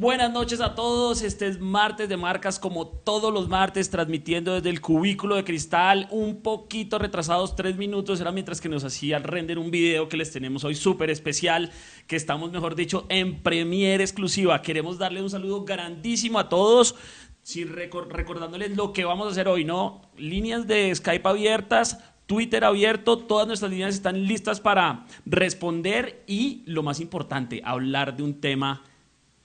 Buenas noches a todos, este es Martes de Marcas, como todos los martes, transmitiendo desde el cubículo de cristal, un poquito retrasados, 3 minutos, era mientras que nos hacía el render un video que les tenemos hoy súper especial, que estamos, mejor dicho, en premiere exclusiva. Queremos darle un saludo grandísimo a todos, recordándoles lo que vamos a hacer hoy, ¿no? Líneas de Skype abiertas, Twitter abierto, todas nuestras líneas están listas para responder y, lo más importante, hablar de un tema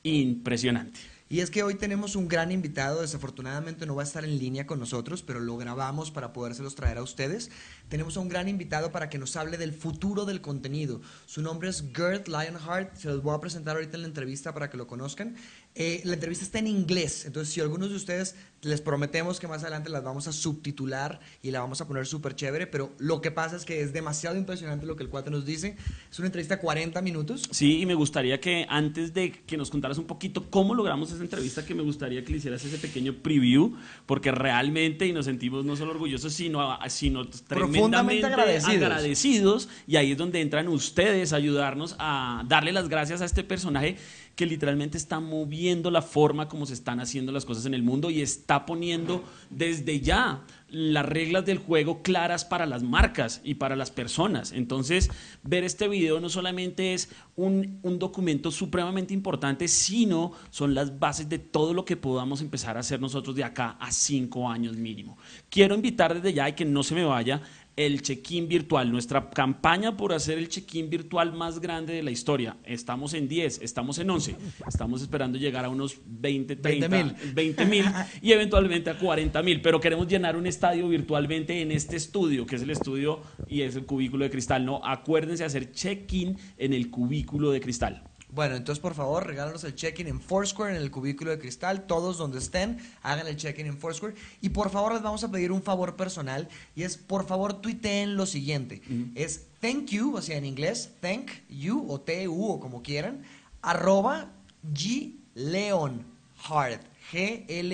impresionante. Y es que hoy tenemos un gran invitado, desafortunadamente no va a estar en línea con nosotros, pero lo grabamos para podérselos traer a ustedes. Tenemos a un gran invitado para que nos hable del futuro del contenido. Su nombre es Gerd Leonhard, se los voy a presentar ahorita en la entrevista para que lo conozcan. La entrevista está en inglés, entonces si algunos de ustedes les prometemos que más adelante las vamos a subtitular y la vamos a poner súper chévere, pero lo que pasa es que es demasiado impresionante lo que el cuate nos dice. Es una entrevista de 40 minutos. Sí, y me gustaría que antes de que nos contaras un poquito cómo logramos esa entrevista, que me gustaría que le hicieras ese pequeño preview, porque realmente y nos sentimos no solo orgullosos, sino tremendamente agradecidos, y ahí es donde entran ustedes a ayudarnos a darle las gracias a este personaje que literalmente está moviendo la forma como se están haciendo las cosas en el mundo y está poniendo desde ya las reglas del juego claras para las marcas y para las personas. Entonces, ver este video no solamente es un documento supremamente importante, sino son las bases de todo lo que podamos empezar a hacer nosotros de acá a 5 años mínimo. Quiero invitar desde ya y que no se me vaya el check-in virtual, nuestra campaña por hacer el check-in virtual más grande de la historia. Estamos en 10, estamos en 11, estamos esperando llegar a unos 20, 30, 20,000 y eventualmente a 40,000, pero queremos llenar un estadio virtualmente en este estudio, que es el estudio y es el cubículo de cristal, ¿no? Acuérdense hacer check-in en el cubículo de cristal. Bueno, entonces por favor regálanos el check-in en Foursquare, en el cubículo de cristal, todos donde estén, hagan el check-in en Foursquare. Y por favor les vamos a pedir un favor personal, y es por favor tuiteen lo siguiente, es thank you, o sea en inglés, thank you o TU o como quieran, @G Leonhard, GLEONHARD,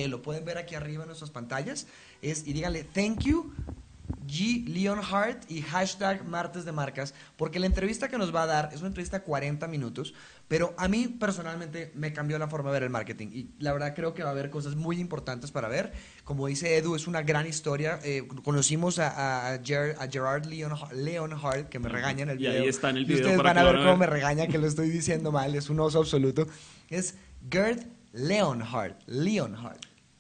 lo pueden ver aquí arriba en nuestras pantallas, y díganle thank you G Leonhard y hashtag Martes de Marcas, porque la entrevista que nos va a dar es una entrevista de 40 minutos, pero a mí personalmente me cambió la forma de ver el marketing y la verdad creo que va a haber cosas muy importantes para ver. Como dice Edu, es una gran historia. Conocimos a Gerd Leonhard, que me regaña en el video. Y ahí está en el video. Y ustedes van a ver cómo me regaña, que lo estoy diciendo mal, es un oso absoluto. Es Gerd Leonhard.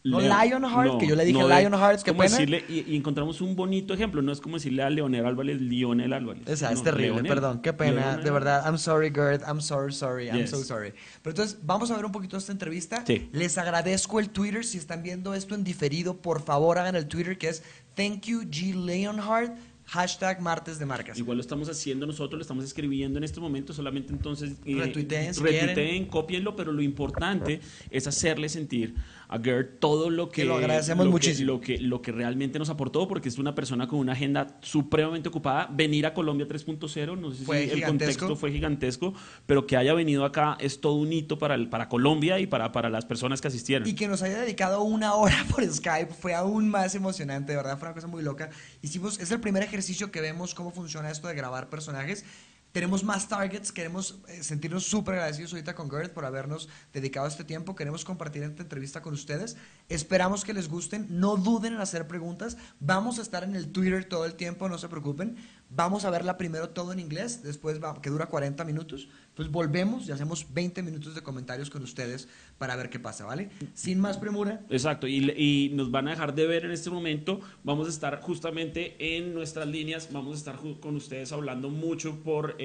No Lionheart, no, que yo le dije Lionheart, qué pena. Decirle, y encontramos un bonito ejemplo, no es como decirle a Leonel Álvarez, Lionel Álvarez. O sea, es terrible, Leonel, perdón, qué pena, Leonel. De verdad, I'm sorry Gerd, I'm so sorry. Pero entonces, vamos a ver un poquito esta entrevista. Sí. Les agradezco el Twitter, si están viendo esto en diferido, por favor hagan el Twitter que es Thank you G Leonhard, hashtag Martes de Marcas. Igual lo estamos haciendo nosotros, lo estamos escribiendo en este momento, solamente entonces retuiteen, cópienlo, pero lo importante es hacerle sentir a Gerd todo lo que lo agradecemos muchísimo, lo que realmente nos aportó, porque es una persona con una agenda supremamente ocupada. Venir a Colombia 3.0, no sé si el contexto fue gigantesco, pero que haya venido acá es todo un hito para Colombia y para las personas que asistieron. Y que nos haya dedicado 1 hora por Skype fue aún más emocionante, de verdad, fue una cosa muy loca. Es el primer ejercicio que vemos cómo funciona esto de grabar personajes. Tenemos más targets, queremos sentirnos súper agradecidos ahorita con Gerd por habernos dedicado este tiempo, queremos compartir esta entrevista con ustedes, esperamos que les gusten, no duden en hacer preguntas, vamos a estar en el Twitter todo el tiempo, no se preocupen, vamos a verla primero todo en inglés, después que dura 40 minutos, pues volvemos y hacemos 20 minutos de comentarios con ustedes para ver qué pasa, ¿vale? Sin más premura. Exacto, y nos van a dejar de ver en este momento, vamos a estar justamente en nuestras líneas, vamos a estar con ustedes hablando mucho por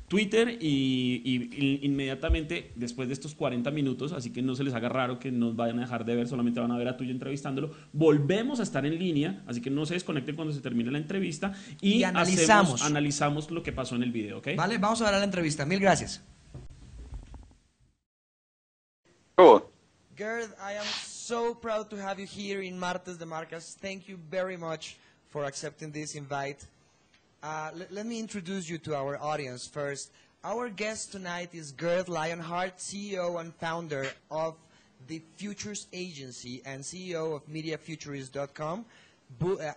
Twitter y inmediatamente después de estos 40 minutos, así que no se les haga raro que nos vayan a dejar de ver, solamente van a ver a Tuyo entrevistándolo, volvemos a estar en línea, así que no se desconecten cuando se termine la entrevista y analizamos lo que pasó en el video, ¿ok? Vale, vamos a ver a la entrevista, mil gracias. Cool. Gerd, I am so proud to have you here in Martes de Marcas. Thank you very much for accepting this invite. Let me introduce you to our audience first. Our guest tonight is Gerd Leonhard, CEO and founder of the Futures Agency and CEO of MediaFuturist.com,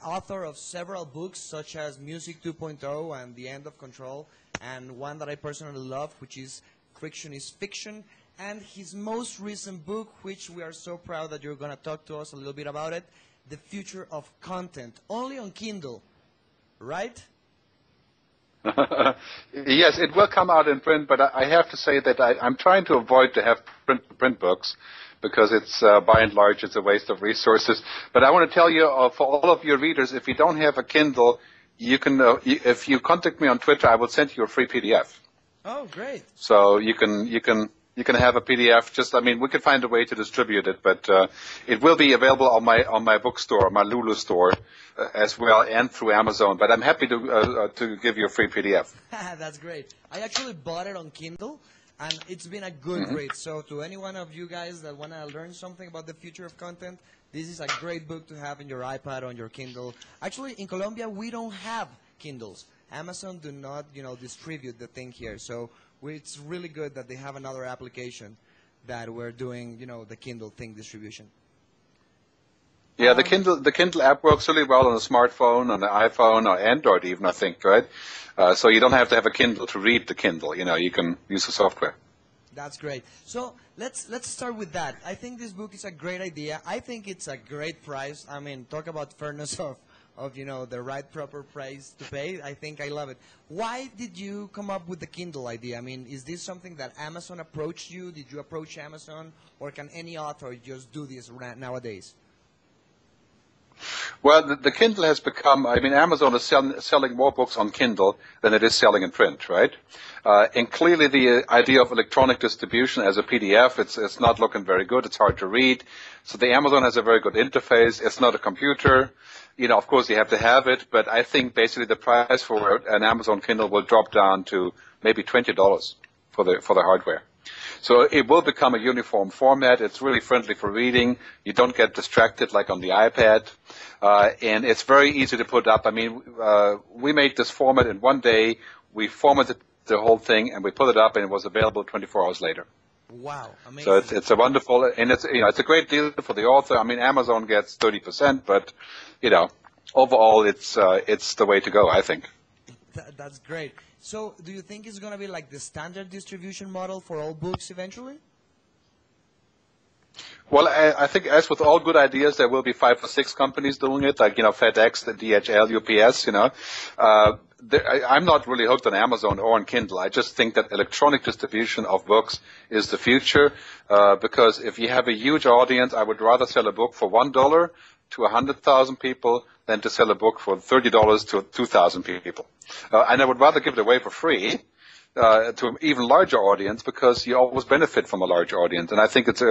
author of several books such as Music 2.0 and The End of Control, and one that I personally love, which is Friction is Fiction, and his most recent book, which we are so proud that you're going to talk to us a little bit about it, The Future of Content, only on Kindle, right? Yes, it will come out in print, but I have to say that I'm trying to avoid to have print books because it's, by and large, it's a waste of resources. But I want to tell you, for all of your readers, if you don't have a Kindle, you can, if you contact me on Twitter, I will send you a free PDF. Oh, great. So you can have a PDF. Just, I mean, we can find a way to distribute it, but it will be available on my bookstore, my Lulu store, as well, and through Amazon. But I'm happy to give you a free PDF. That's great. I actually bought it on Kindle, and it's been a good read. So to any one of you guys that want to learn something about the future of content, this is a great book to have in your iPad or on your Kindle. Actually, in Colombia, we don't have Kindles. Amazon do not, distribute the thing here. So it's really good that they have another application that we're doing, the Kindle thing distribution. Yeah, the Kindle app works really well on a smartphone, on an iPhone, or Android even, I think, right? So you don't have to have a Kindle to read the Kindle. You can use the software. That's great. So let's start with that. I think this book is a great idea. I think it's a great price. I mean, talk about fairness of the right proper price to pay. I think I love it. Why did you come up with the Kindle idea? I mean, is this something that Amazon approached you? Did you approach Amazon, or can any author just do this nowadays? Well, the Kindle has become, I mean, Amazon is selling more books on Kindle than it is selling in print, right? And clearly the idea of electronic distribution as a PDF, it's not looking very good. It's hard to read. So the Amazon has a very good interface. It's not a computer. Of course you have to have it, but I think basically the price for an Amazon Kindle will drop down to maybe $20 for the hardware. So it will become a uniform format. It's really friendly for reading. You don't get distracted like on the iPad. And it's very easy to put up. I mean, we made this format in one day. We formatted the whole thing, and we put it up, and it was available 24 hours later. Wow, amazing. So it's a wonderful, and it's a great deal for the author. I mean, Amazon gets 30%, but, overall it's the way to go, I think. That's great. So do you think it's going to be like the standard distribution model for all books eventually? Well, I think as with all good ideas, there will be 5 or 6 companies doing it, like, FedEx, the DHL, UPS, I'm not really hooked on Amazon or on Kindle. I just think that electronic distribution of books is the future, because if you have a huge audience, I would rather sell a book for $1 to 100,000 people than to sell a book for $30 to 2,000 people. And I would rather give it away for free to an even larger audience, because you always benefit from a large audience. And I think it's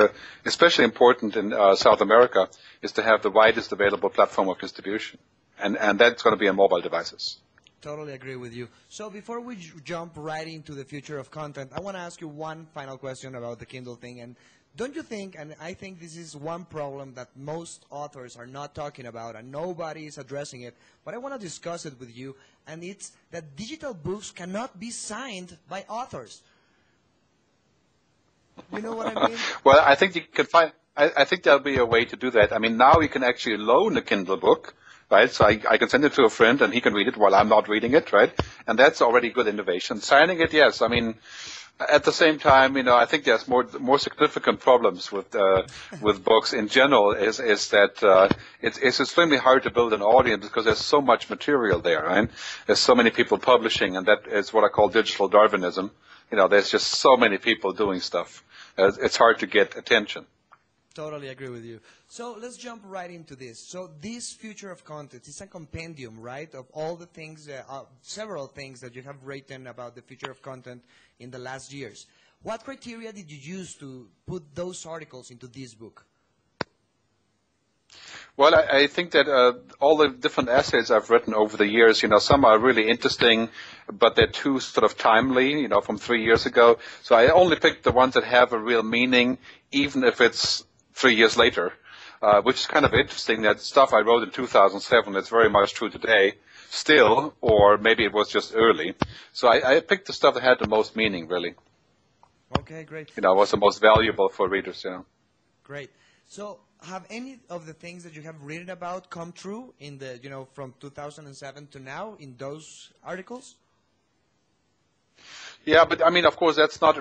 especially important in South America is to have the widest available platform of distribution. And that's going to be on mobile devices. Totally agree with you. So before we jump right into the future of content, I want to ask you one final question about the Kindle thing. And don't you think, and I think this is one problem that most authors are not talking about and nobody is addressing it, but I want to discuss it with you, and it's that digital books cannot be signed by authors. You know what I mean? Well, I think you can find, I think there'll be a way to do that. I mean, now you can actually loan a Kindle book, right? So I can send it to a friend and he can read it while I'm not reading it, right? And that's already good innovation. Signing it, yes. I mean, at the same time, I think there's more significant problems with books in general. Is that it's extremely hard to build an audience because there's so much material there, right? There's so many people publishing, and that is what I call digital Darwinism. There's just so many people doing stuff. It's hard to get attention. Totally agree with you. So let's jump right into this. So this future of content is a compendium, right, of all the things, several things that you have written about the future of content in the last years. What criteria did you use to put those articles into this book? Well, I think that all the different essays I've written over the years, some are really interesting, but they're too sort of timely, from 3 years ago. So I only picked the ones that have a real meaning, even if it's 3 years later, which is kind of interesting. That stuff I wrote in 2007 is very much true today still, or maybe it was just early. So I picked the stuff that had the most meaning, really. Okay, great. Was the most valuable for readers, Great. So have any of the things that you have written about come true in the, from 2007 to now in those articles? Yeah, but I mean, of course, that's not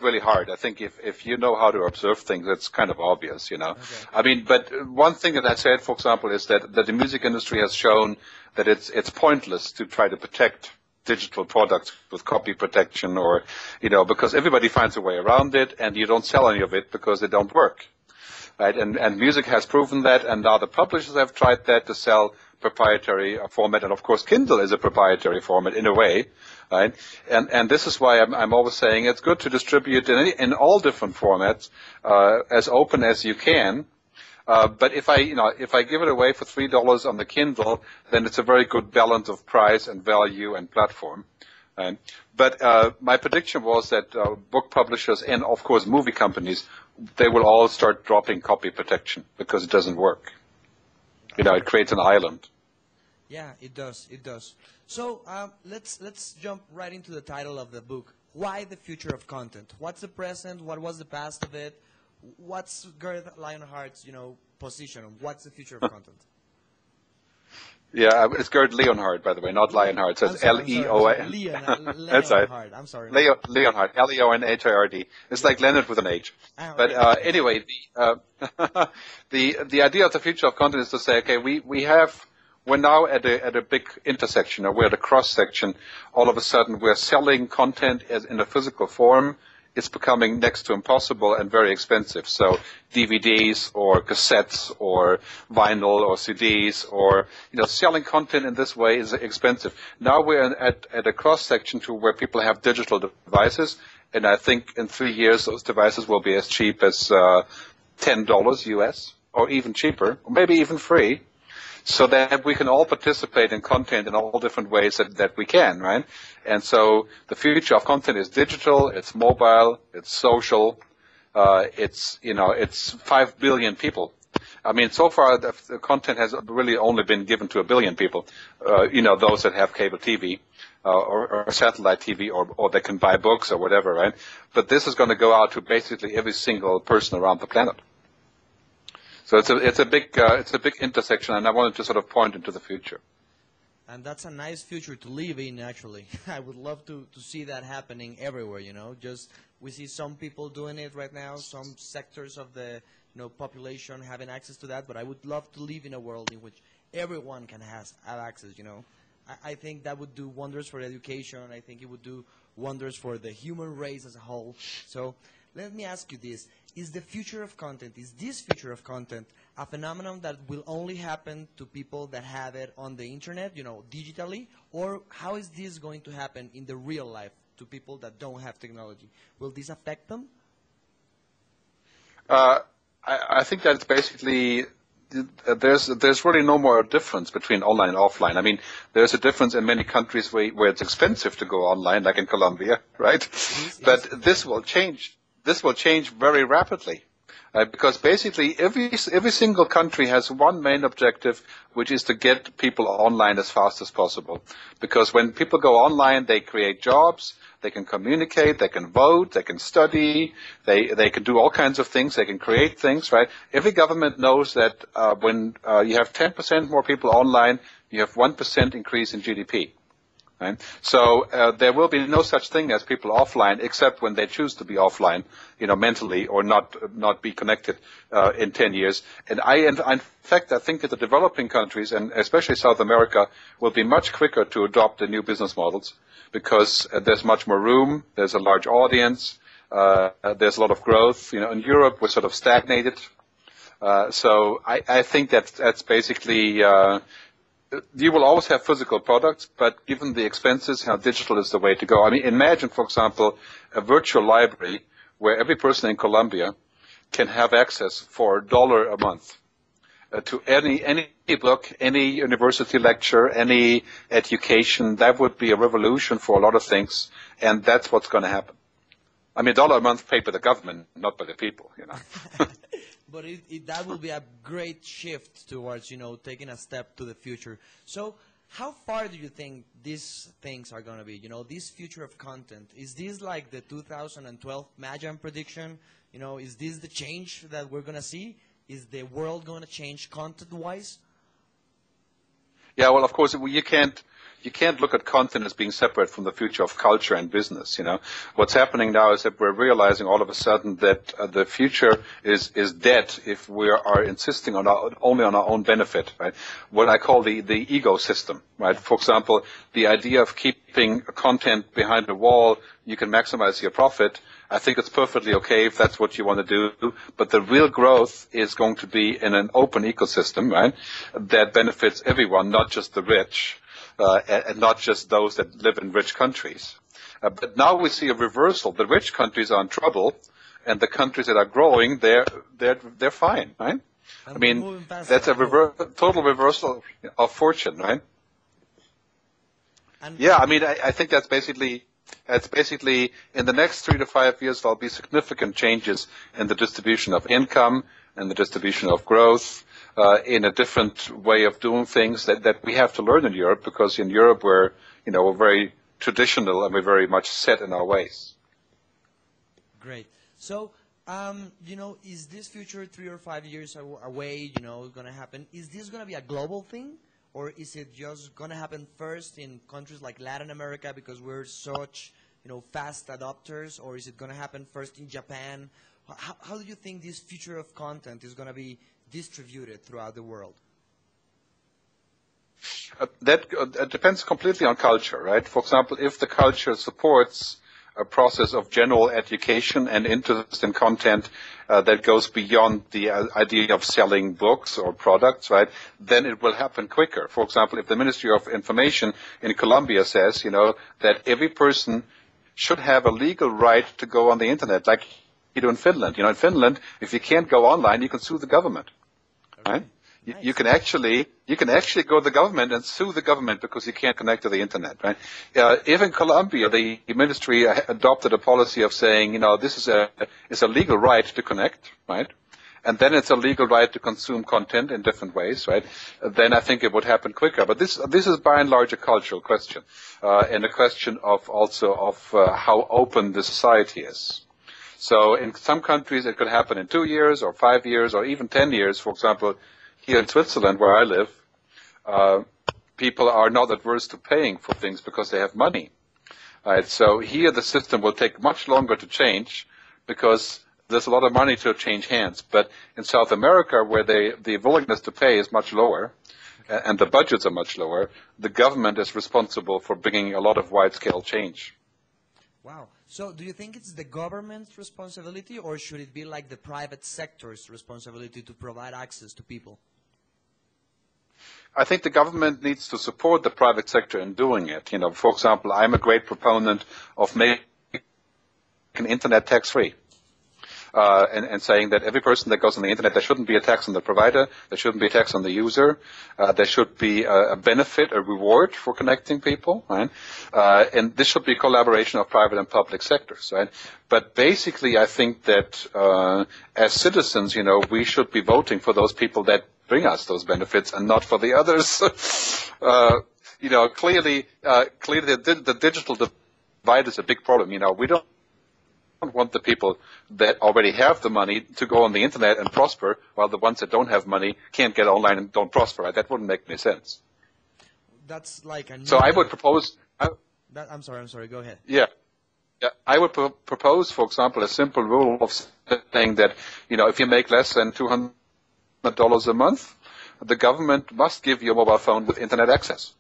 really hard. I think if you know how to observe things, it's kind of obvious, you know. Okay. I mean, but one thing that I said, for example, is that the music industry has shown that it's pointless to try to protect digital products with copy protection, or because everybody finds a way around it, and you don't sell any of it because they don't work. Right, and music has proven that, and now the publishers have tried that to sell proprietary format, and of course Kindle is a proprietary format in a way, right? And this is why I'm always saying it's good to distribute in all different formats, as open as you can. But if I give it away for $3 on the Kindle, then it's a very good balance of price and value and platform. Right? But my prediction was that book publishers and, of course, movie companies, they will all start dropping copy protection because it doesn't work. It creates an island. Yeah, it does. It does. So let's jump right into the title of the book. Why the future of content? What's the present? What was the past of it? What's Gerd Leonhard's position? What's the future of content? Yeah, it's Gerd Leonhard, by the way, not Lionheart. So it's L-E-O-N. That's right. Leonhard. I'm sorry. Leonhard, Leonhard. It's like Leonard with an H. Ah, But okay. anyway, the idea of the future of content is to say, okay, we're now at a big intersection, or we're at a cross section. All of a sudden, we're selling content in a physical form. It's becoming next to impossible and very expensive. So DVDs or cassettes or vinyl or CDs or selling content in this way is expensive. Now we're at a cross section to where people have digital devices, and I think in 3 years those devices will be as cheap as $10 US, or even cheaper, or maybe even free, so that we can all participate in content in all different ways that we can, right? And so the future of content is digital, it's mobile, it's social, it's 5 billion people. I mean, so far the content has really only been given to 1 billion people, those that have cable TV or satellite TV, or they can buy books or whatever, right? But this is going to go out to basically every single person around the planet. So it's a big intersection, and I wanted to sort of point into the future. And that's a nice future to live in, actually. I would love to see that happening everywhere, Just we see some people doing it right now, some sectors of the population having access to that, but I would love to live in a world in which everyone can have access, I think that would do wonders for education. I think it would do wonders for the human race as a whole. So let me ask you this. Is this future of content a phenomenon that will only happen to people that have it on the internet, digitally? Or how is this going to happen in the real life to people that don't have technology? Will this affect them? I think that's basically, there's really no more difference between online and offline. I mean, there's a difference in many countries where it's expensive to go online, like in Colombia, right? But this will change. This will change very rapidly, because basically every single country has one main objective, which is to get people online as fast as possible. Because when people go online, they create jobs, they can communicate, they can vote, they can study, they can do all kinds of things, they can create things, right? Every government knows that when you have 10% more people online, you have 1% increase in GDP. Right? So there will be no such thing as people offline, except when they choose to be offline, mentally, or not be connected in 10 years. And in fact, I think that the developing countries, and especially South America, will be much quicker to adopt the new business models, because there's much more room, there's a large audience, there's a lot of growth. In Europe, we're sort of stagnated. So I think that's basically. You will always have physical products, but given the expenses, digital is the way to go. I mean, imagine, for example, a virtual library where every person in Colombia can have access for $1 a month to any book, any university lecture, any education. That would be a revolution for a lot of things, and that's what's going to happen. I mean, $1 a month paid by the government, not by the people, But that will be a great shift towards, taking a step to the future. So how far do you think these things are going to be? This future of content, is this like the 2012 Majan prediction? Is this the change that we're going to see? Is the world going to change content-wise? Yeah, well, of course, you can't look at content as being separate from the future of culture and business. What's happening now is that we're realizing all of a sudden that the future is dead if we are insisting on only on our own benefit, right? What I call the ecosystem, right? For example, the idea of keeping content behind the wall, you can maximize your profit. I think it's perfectly okay if that's what you want to do, but the real growth is going to be in an open ecosystem, right? That benefits everyone, not just the rich. And not just those that live in rich countries. But now we see a reversal. The rich countries are in trouble, and the countries that are growing, they're fine, right? I mean, that's a total reversal of fortune, right? Yeah, I mean, I think that's basically in the next 3 to 5 years there'll be significant changes in the distribution of income and the distribution of growth. In a different way of doing things that we have to learn in Europe, because in Europe we're very traditional and we're very much set in our ways. Great. So, is this future 3 or 5 years away, going to happen? Is this going to be a global thing, or is it just going to happen first in countries like Latin America because we're such, fast adopters, or is it going to happen first in Japan? How do you think this future of content is going to be distributed throughout the world? That depends completely on culture, right? For example, if the culture supports a process of general education and interest in content that goes beyond the idea of selling books or products, right, then it will happen quicker. For example, if the Ministry of Information in Colombia says, that every person should have a legal right to go on the internet, like you do in Finland. In Finland, if you can't go online, you can sue the government. Right? Nice. You can actually go to the government and sue the government because you can't connect to the internet, right? If in Colombia the ministry adopted a policy of saying, this is a legal right to connect, right? And then it's a legal right to consume content in different ways, right? Then I think it would happen quicker. But this is by and large a cultural question, and a question of how open the society is. So in some countries it could happen in 2 years or 5 years or even 10 years. For example, here in Switzerland where I live, people are not adverse to paying for things because they have money. Right? So here the system will take much longer to change because there's a lot of money to change hands. But in South America, where the willingness to pay is much lower and the budgets are much lower, the government is responsible for bringing a lot of wide-scale change. Wow. So do you think it's the government's responsibility, or should it be like the private sector's responsibility to provide access to people? I think the government needs to support the private sector in doing it. For example, I'm a great proponent of making internet tax-free. And saying that every person that goes on the internet, there shouldn't be a tax on the provider, there shouldn't be a tax on the user, there should be a benefit, a reward for connecting people, right? And this should be a collaboration of private and public sectors, right? But basically, I think that as citizens, we should be voting for those people that bring us those benefits and not for the others. Clearly, the digital divide is a big problem. We don't want the people that already have the money to go on the internet and prosper, while the ones that don't have money can't get online and don't prosper. Right? That wouldn't make any sense. That's like a. So I would propose. I'm sorry. Go ahead. Yeah. I would propose, for example, a simple rule of saying that if you make less than $200 a month, the government must give you a mobile phone with internet access,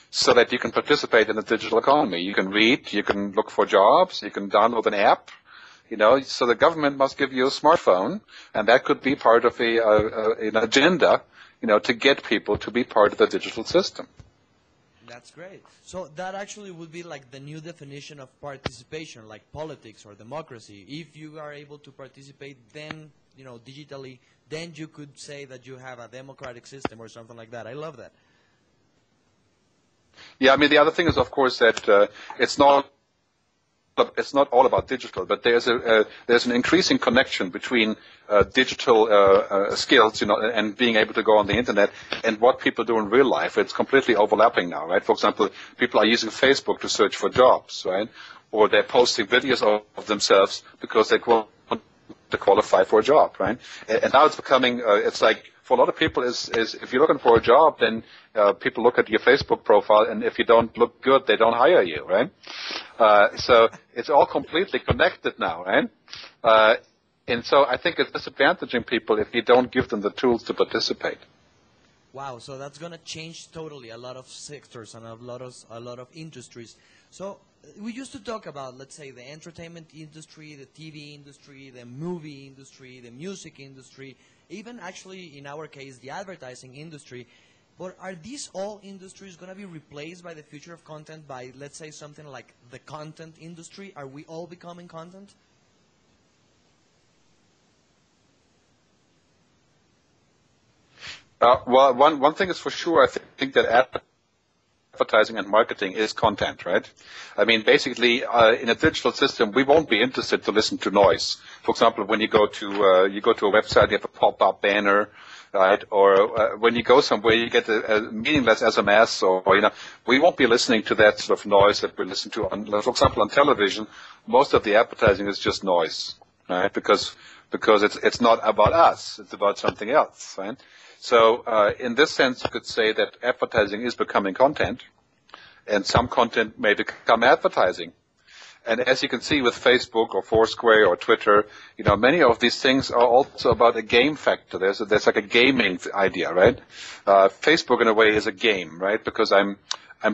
so that you can participate in the digital economy. You can read, you can look for jobs, you can download an app. So the government must give you a smartphone, and that could be part of an agenda, to get people to be part of the digital system. That's great. So that actually would be like the new definition of participation, like politics or democracy. If you are able to participate, then, digitally, then you could say that you have a democratic system or something like that. I love that. Yeah, I mean, the other thing is, of course, that it's not all about digital, but there's an increasing connection between digital skills, and being able to go on the internet and what people do in real life. It's completely overlapping now, right? For example, people are using Facebook to search for jobs, right? Or they're posting videos of themselves because they want to qualify for a job, right? And now it's becoming, it's like for a lot of people is if you're looking for a job, then people look at your Facebook profile, and if you don't look good, they don't hire you, right? So it's all completely connected now, right? And so I think it's disadvantaging people if you don't give them the tools to participate. Wow, so that's going to change totally a lot of sectors and a lot of industries. So we used to talk about, let's say, the entertainment industry, the TV industry, the movie industry, the music industry, even actually, in our case, the advertising industry. But are these all industries going to be replaced by the future of content by, let's say, something like the content industry? Are we all becoming content? Well, one thing is for sure, I think that advertising and marketing is content, right? I mean, basically, in a digital system, we won't be interested to listen to noise. For example, when you go to a website, you have a pop-up banner, right? Or when you go somewhere, you get a meaningless SMS, or we won't be listening to that sort of noise that we listen to on, for example, on television. Most of the advertising is just noise, right? Because it's not about us; it's about something else, right? So in this sense, you could say that advertising is becoming content, and some content may become advertising. And as you can see with Facebook or Foursquare or Twitter, many of these things are also about a game factor. There's like a gaming idea, right? Facebook in a way is a game, right? Because I'm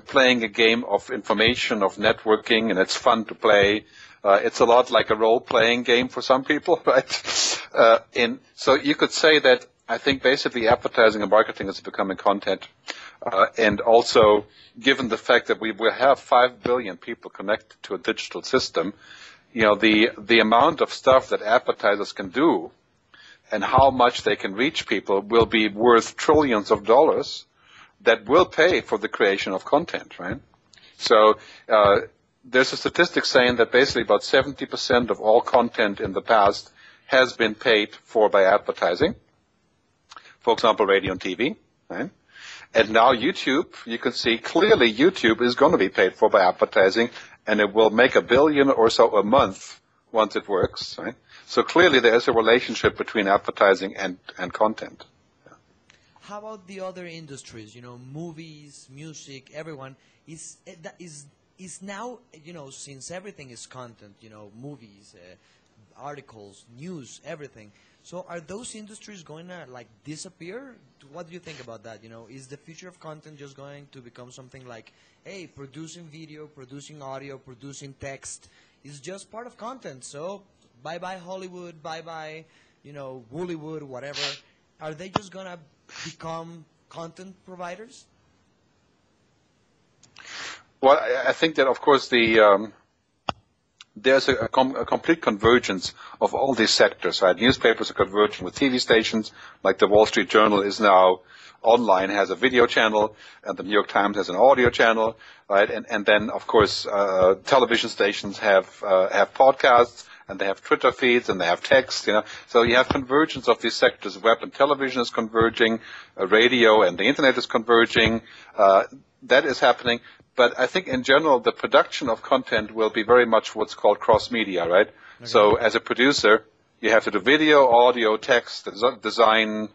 playing a game of information, of networking, and it's fun to play. It's a lot like a role-playing game for some people, right? So you could say that I think basically advertising and marketing is becoming content. And also, given the fact that we will have 5 billion people connected to a digital system, the amount of stuff that advertisers can do and how much they can reach people will be worth trillions of dollars that will pay for the creation of content, right? So there's a statistic saying that basically about 70% of all content in the past has been paid for by advertising. For example, radio and TV, right? And now YouTube, you can see clearly YouTube is going to be paid for by advertising, and it will make $1 billion or so a month once it works, right? So clearly there is a relationship between advertising and content. Yeah. How about the other industries, movies, music, everyone, is now, since everything is content, movies, articles, news, everything. So are those industries going to disappear? What do you think about that? Is the future of content just going to become something like, hey, producing video, producing audio, producing text is just part of content? So bye-bye Hollywood, bye-bye, Woollywood, whatever. Are they just going to become content providers? Well, I think that, of course, there's a complete convergence of all these sectors, right? Newspapers are converging with TV stations, like the Wall Street Journal is now online, has a video channel, and the New York Times has an audio channel, right? And then, of course, television stations have podcasts, and they have Twitter feeds, and they have text, So you have convergence of these sectors. Web and television is converging, radio and the internet is converging. That is happening. But I think in general, the production of content will be very much what's called cross-media, right? Okay. So as a producer, you have to do video, audio, text, design,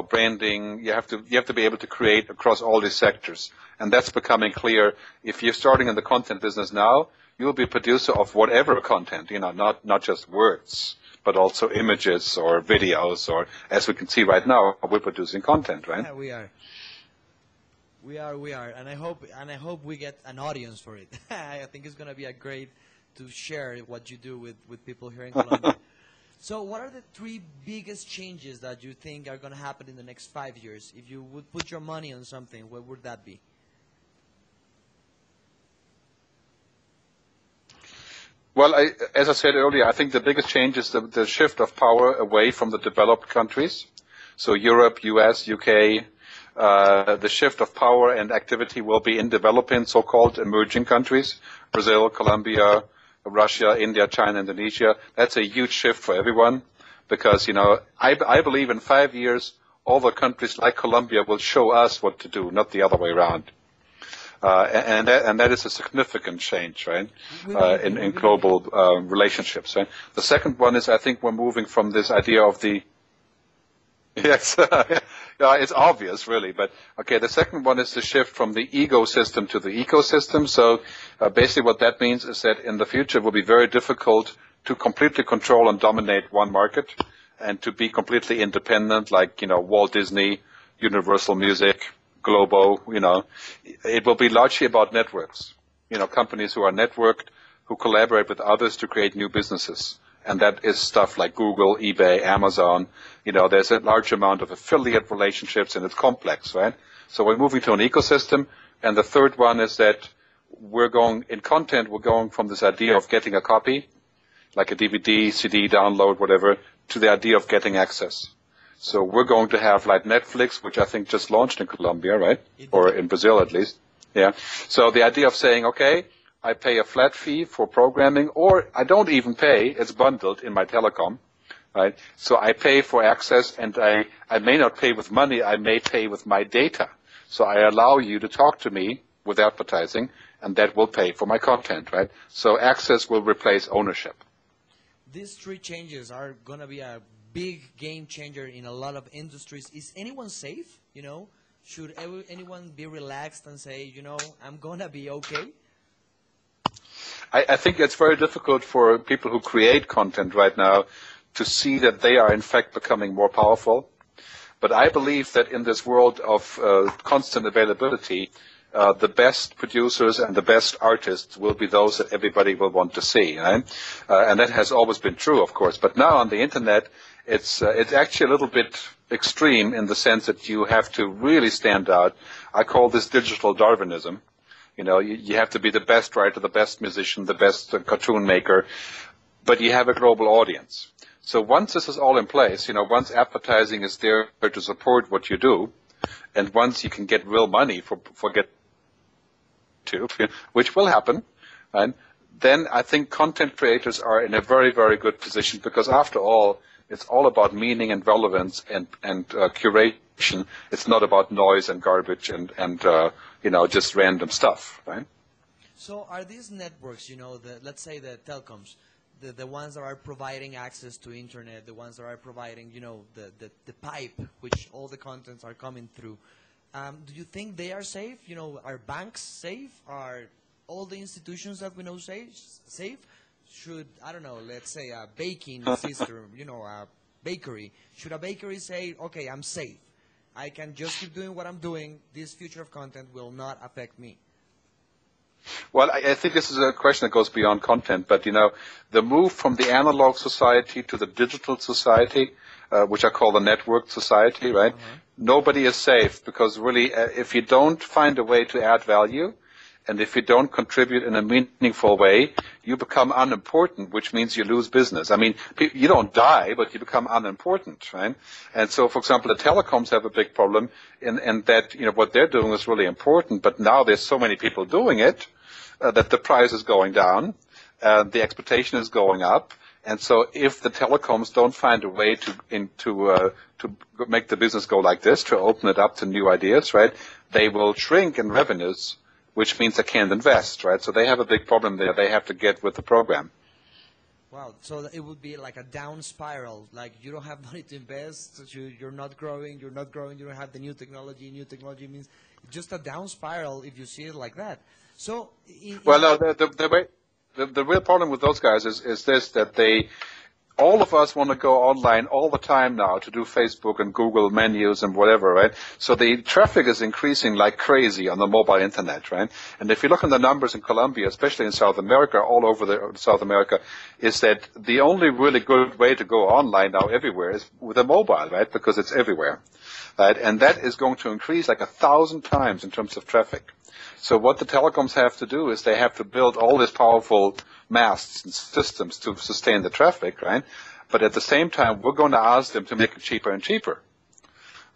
branding. You have to be able to create across all these sectors. And that's becoming clear. If you're starting in the content business now, you'll be a producer of whatever content, not just words, but also images or videos, or as we can see right now, we're producing content, right? Yeah, we are. We are, and I hope we get an audience for it. I think it's going to be great to share what you do with people here in Colombia. So what are the 3 biggest changes that you think are going to happen in the next 5 years? If you would put your money on something, what would that be? Well, as I said earlier, I think the biggest change is the shift of power away from the developed countries. So Europe, US, UK, the shift of power and activity will be in developing so-called emerging countries, Brazil, Colombia, Russia, India, China, Indonesia. That's a huge shift for everyone because, I believe in 5 years, all the countries like Colombia will show us what to do, not the other way around. And that is a significant change, right, in global relationships. Right? The second one is I think we're moving from this idea of Yes, yeah, it's obvious, really. But okay, the second one is the shift from the ego system to the ecosystem. So basically, what that means is that in the future, it will be very difficult to completely control and dominate one market, and to be completely independent, like Walt Disney, Universal Music, Globo. It will be largely about networks. Companies who are networked, who collaborate with others to create new businesses. And that is stuff like Google, eBay, Amazon. There's a large amount of affiliate relationships, and it's complex, right? So we're moving to an ecosystem. And the third one is that we're going from this idea of getting a copy, like a DVD, CD, download, whatever, to the idea of getting access. So we're going to have like Netflix, which I think just launched in Colombia, right? Or in Brazil at least. Yeah. So the idea of saying, okay, I pay a flat fee for programming, or I don't even pay, it's bundled in my telecom, right? So I pay for access, and I may not pay with money, I may pay with my data. So I allow you to talk to me with advertising, and that will pay for my content, right? So access will replace ownership. These three changes are going to be a big game changer in a lot of industries. Is anyone safe? Should anyone be relaxed and say, I'm going to be okay? I think it's very difficult for people who create content right now to see that they are in fact becoming more powerful. But I believe that in this world of constant availability, the best producers and the best artists will be those that everybody will want to see, right? And that has always been true, of course. But now on the internet, it's actually a little bit extreme in the sense that you have to really stand out. I call this digital Darwinism. You have to be the best writer, the best musician, the best cartoon maker, but you have a global audience. So once this is all in place, once advertising is there to support what you do, and once you can get real money for which will happen, right, then I think content creators are in a very, very good position, because after all, it's all about meaning and relevance and curation. It's not about noise and garbage and just random stuff, right? So are these networks, let's say the telecoms, the ones that are providing access to internet, the ones that are providing, the pipe which all the contents are coming through, do you think they are safe? Are banks safe? Are all the institutions that we know safe? Should, I don't know, let's say a baking system, a bakery. Should a bakery say, okay, I'm safe. I can just keep doing what I'm doing. This future of content will not affect me. Well, I think this is a question that goes beyond content, but the move from the analog society to the digital society, which I call the networked society, right? Nobody is safe, because really, if you don't find a way to add value, and if you don't contribute in a meaningful way, you become unimportant, which means you lose business. I mean, you don't die, but you become unimportant, right? And so, for example, the telecoms have a big problem in that, what they're doing is really important, but now there's so many people doing it that the price is going down, the expectation is going up. And so if the telecoms don't find a way to make the business go like this, to open it up to new ideas, right, they will shrink in revenues, which means they can't invest, right? So they have a big problem there. They have to get with the program. Wow, so it would be like a down spiral. Like you don't have money to invest, so you're not growing, you don't have the new technology. New technology means just a down spiral if you see it like that. So, well, no, the real problem with those guys is this, that all of us want to go online all the time now to do Facebook and Google menus and whatever, right? So the traffic is increasing like crazy on the mobile internet, right? And if you look at the numbers in Colombia, especially in South America, all over South America, is that the only really good way to go online now everywhere is with a mobile, right? Because it's everywhere, right? And that is going to increase like 1,000 times in terms of traffic. So what the telecoms have to do is they have to build all these powerful masts and systems to sustain the traffic, right? But at the same time, we're going to ask them to make it cheaper and cheaper,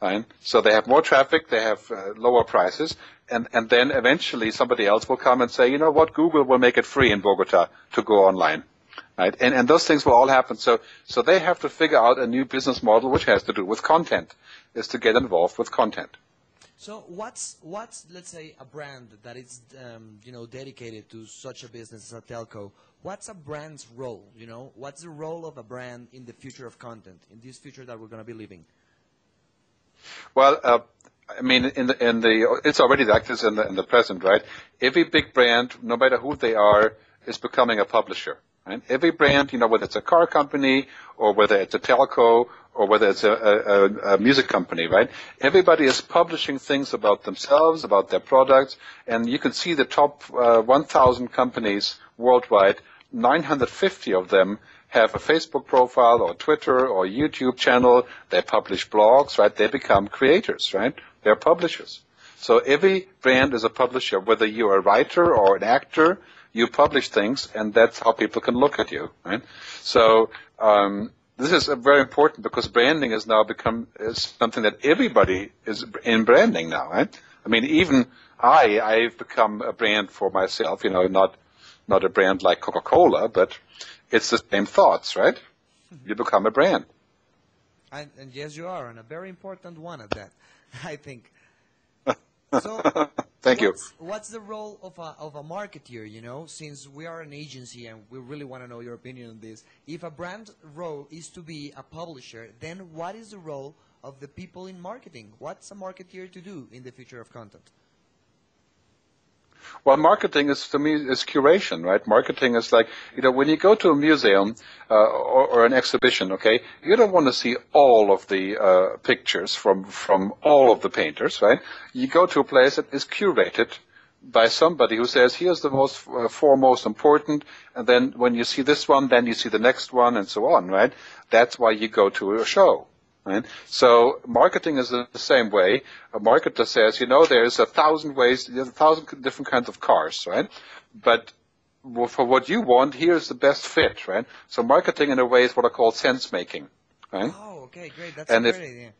right? So they have more traffic, they have lower prices, and then eventually somebody else will come and say, you know what, Google will make it free in Bogota to go online, right? And those things will all happen. So they have to figure out a new business model which has to do with content, is to get involved with content. So what's let's say a brand that is dedicated to such a business as a telco? What's a brand's role? What's the role of a brand in the future of content, in this future that we're going to be living? Well, I mean, it's already like this in the present, right? Every big brand, no matter who they are, is becoming a publisher. Right? Every brand, whether it's a car company or whether it's a telco or whether it's a music company, right? Everybody is publishing things about themselves, about their products, and you can see the top 1,000 companies worldwide. 950 of them have a Facebook profile or Twitter or YouTube channel. They publish blogs, right? They become creators, right? They're publishers. So every brand is a publisher, whether you're a writer or an actor. You publish things, and that's how people can look at you, right? So this is very important because branding has now become something that everybody is in branding now, right? I mean, even I've become a brand for myself, not a brand like Coca-Cola, but it's the same thoughts, right? You become a brand. And yes, you are, and a very important one at that, I think. So, Thank you. What's the role of a marketeer, since we are an agency and we really want to know your opinion on this. If a brand role is to be a publisher, then what is the role of the people in marketing? What's a marketeer to do in the future of content? Well, marketing to me, is curation, right? Marketing is like, when you go to a museum or an exhibition, okay, you don't want to see all of the pictures from all of the painters, right? You go to a place that is curated by somebody who says, here's the four most important, and then when you see this one, then you see the next one, and so on, right? That's why you go to a show. Right? So marketing is the same way. A marketer says, there's 1,000 ways, there's 1,000 different kinds of cars, right? But for what you want, here's the best fit, right? So marketing in a way is what I call sensemaking, right? Oh, okay, great. That's a great idea.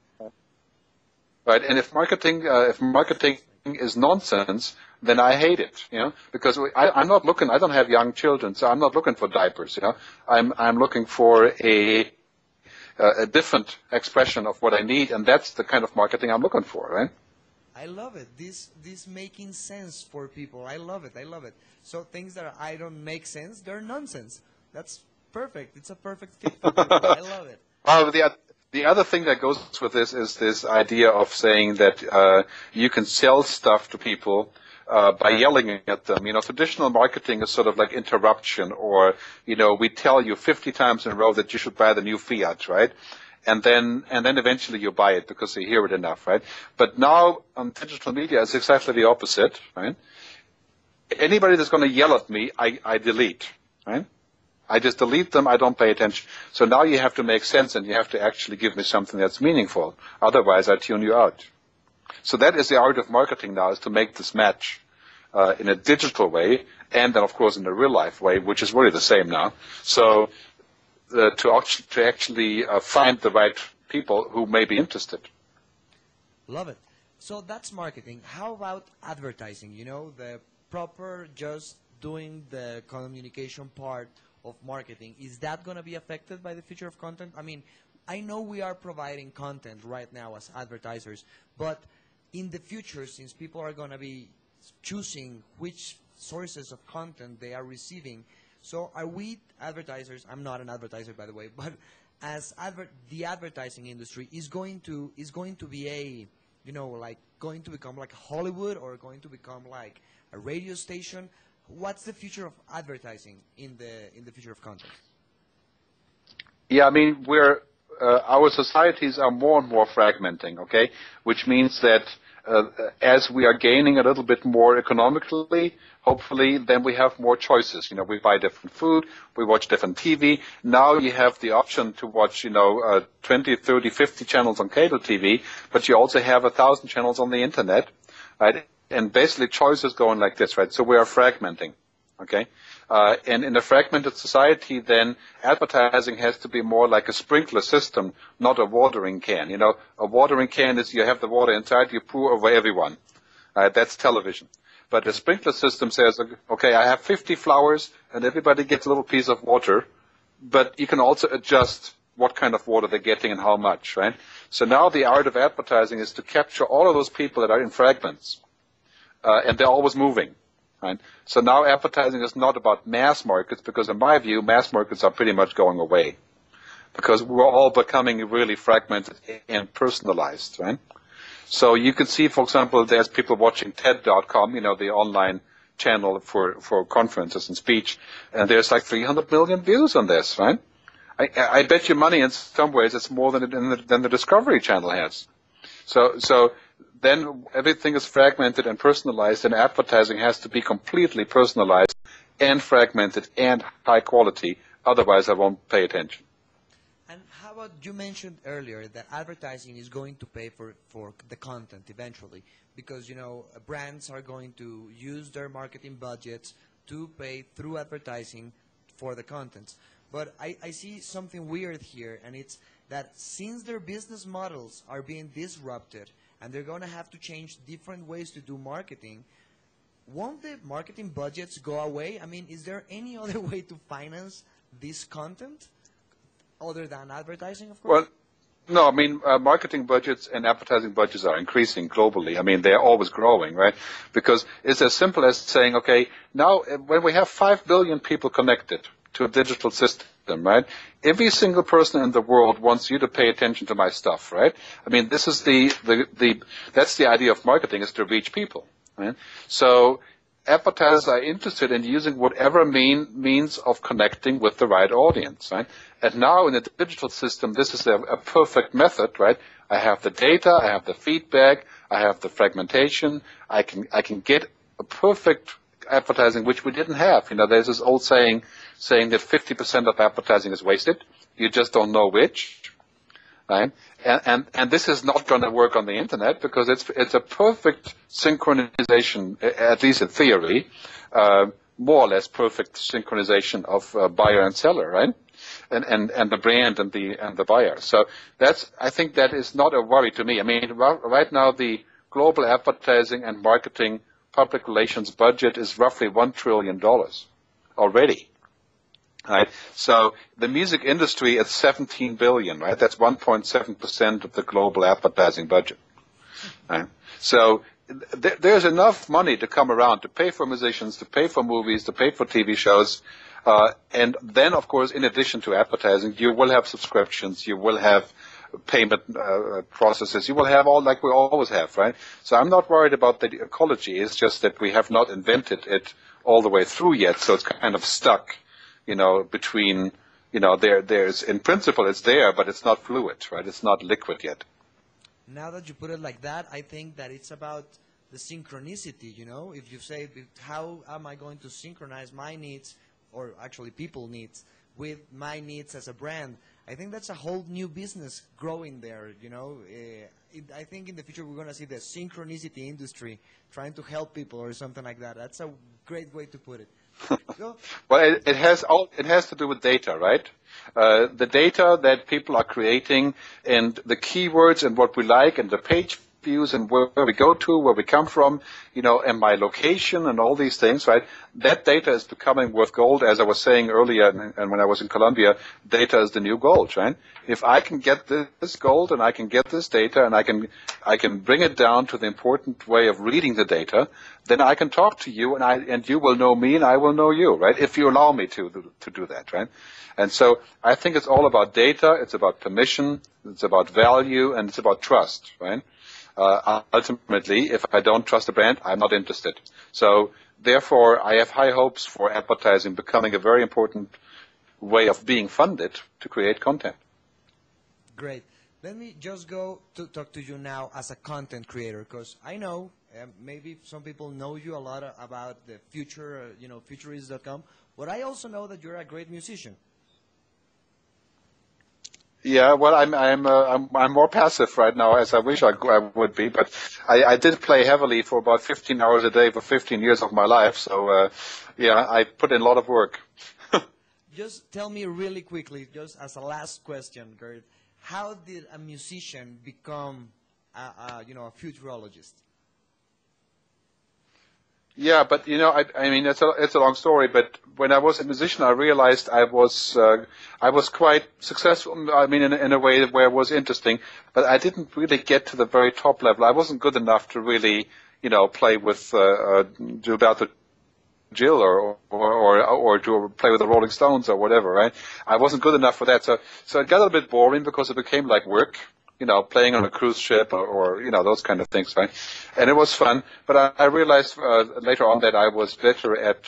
Right, and if marketing is nonsense, then I hate it, because I'm not looking. I don't have young children, so I'm not looking for diapers, I'm looking for a different expression of what I need, and that's the kind of marketing I'm looking for, right? I love it. This making sense for people. I love it. So things that I don't make sense, they're nonsense. That's perfect. It's a perfect fit for people. I love it. Well, the other thing that goes with this is this idea of saying that you can sell stuff to people by yelling at them. Traditional marketing is sort of like interruption, or, we tell you 50 times in a row that you should buy the new Fiat, right? And then eventually you buy it because you hear it enough, right? But now on digital media, it's exactly the opposite, right? Anybody that's going to yell at me, I delete, right? I just delete them. I don't pay attention. So now you have to make sense, and you have to actually give me something that's meaningful. Otherwise, I tune you out. So that is the art of marketing now, is to make this match in a digital way, and then, of course, in a real-life way, which is really the same now. So to actually find the right people who may be interested. Love it. So that's marketing. How about advertising? The proper just doing the communication part of marketing. Is that going to be affected by the future of content? I mean, I know we are providing content right now as advertisers, but in the future, since people are going to be choosing which sources of content they are receiving, so are we advertisers? I'm not an advertiser, by the way, but as the advertising industry is going to be a, going to become like Hollywood, or going to become like a radio station. What's the future of advertising in the future of content? Yeah, I mean, our societies are more and more fragmenting, okay? Which means that as we are gaining a little bit more economically, hopefully, then we have more choices. We buy different food, we watch different TV. Now you have the option to watch, 20, 30, 50 channels on cable TV, but you also have 1,000 channels on the internet, right? And basically choice is going like this, right? So we are fragmenting, okay? And in a fragmented society, then advertising has to be more like a sprinkler system, not a watering can. A watering can is you have the water inside, you pour over everyone. That's television. But a sprinkler system says, okay, I have 50 flowers, and everybody gets a little piece of water, but you can also adjust what kind of water they're getting and how much, right? So now the art of advertising is to capture all of those people that are in fragments, and they're always moving. Right? So now advertising is not about mass markets, because in my view, mass markets are pretty much going away, because we're all becoming really fragmented and personalized, right? So you can see, for example, there's people watching TED.com, the online channel for conferences and speech, and there's like 300 million views on this, right? I bet you money in some ways it's more than the Discovery Channel has. So then everything is fragmented and personalized, and advertising has to be completely personalized and fragmented and high quality. Otherwise, I won't pay attention. And how about, you mentioned earlier that advertising is going to pay for the content eventually, because brands are going to use their marketing budgets to pay through advertising for the contents. But I see something weird here, and it's that since their business models are being disrupted and they're going to have to change different ways to do marketing, won't the marketing budgets go away? I mean, is there any other way to finance this content other than advertising, of course? Well, no, I mean, marketing budgets and advertising budgets are increasing globally. I mean, they're always growing, right? Because it's as simple as saying, okay, now when we have 5 billion people connected to a digital system, right? Every single person in the world wants you to pay attention to my stuff, right? I mean, this is that's the idea of marketing, is to reach people, right? So advertisers are interested in using whatever means of connecting with the right audience, right? And now in the digital system, this is a perfect method, right? I have the data, I have the feedback, I have the fragmentation, I can get a perfect advertising, which we didn't have. There's this old saying that 50% of advertising is wasted. You just don't know which, right? And this is not going to work on the internet because it's a perfect synchronization, at least in theory, more or less perfect synchronization of buyer and seller, right? And the brand and the buyer. So I think that is not a worry to me. I mean, right now the global advertising and marketing public relations budget is roughly $1 trillion already. Right? So the music industry is 17 billion, right? That's 1.7% of the global advertising budget. Right? So there's enough money to come around to pay for musicians, to pay for movies, to pay for TV shows. And then, of course, in addition to advertising, you will have subscriptions, you will have payment processes, you will have all like we always have, right? So I'm not worried about the ecology. It's just that we have not invented it all the way through yet, so it's kind of stuck, between, there's, in principle it's there, but it's not fluid, right? It's not liquid yet. Now that you put it like that, I think that it's about the synchronicity, If you say, how am I going to synchronize my needs, or actually people needs, with my needs as a brand, I think that's a whole new business growing there, I think in the future we're going to see the synchronicity industry trying to help people or something like that. That's a great way to put it. So, well, it has to do with data, right? The data that people are creating and the keywords and what we like and the page views and where we go to, where we come from, and my location and all these things, right? That data is becoming worth gold. As I was saying earlier, and when I was in Colombia, data is the new gold, right? If I can get this gold and I can get this data and I can bring it down to the important way of reading the data, then I can talk to you and you will know me and I will know you, right? If you allow me to do that, right? And so I think it's all about data, it's about permission, it's about value, and it's about trust, right? Ultimately, if I don't trust the brand, I'm not interested. So therefore, I have high hopes for advertising becoming a very important way of being funded to create content. Great. Let me just go to talk to you now as a content creator, because I know maybe some people know you a lot about the future, futurist.com, but I also know that you're a great musician. Yeah, well, I'm more passive right now, as I wish I would be. But I did play heavily for about 15 hours a day for 15 years of my life. So yeah, I put in a lot of work. Just tell me really quickly, just as a last question, Gerd, how did a musician become a futurologist? Yeah, but I mean, it's a long story. But when I was a musician, I realized I was quite successful. I mean, in a way where it was interesting, but I didn't really get to the very top level. I wasn't good enough to really, play with Gilberto Gil or to play with the Rolling Stones or whatever, right? I wasn't good enough for that. So it got a bit boring because it became like work. playing on a cruise ship or those kind of things, right? And it was fun, but I realized later on that I was better at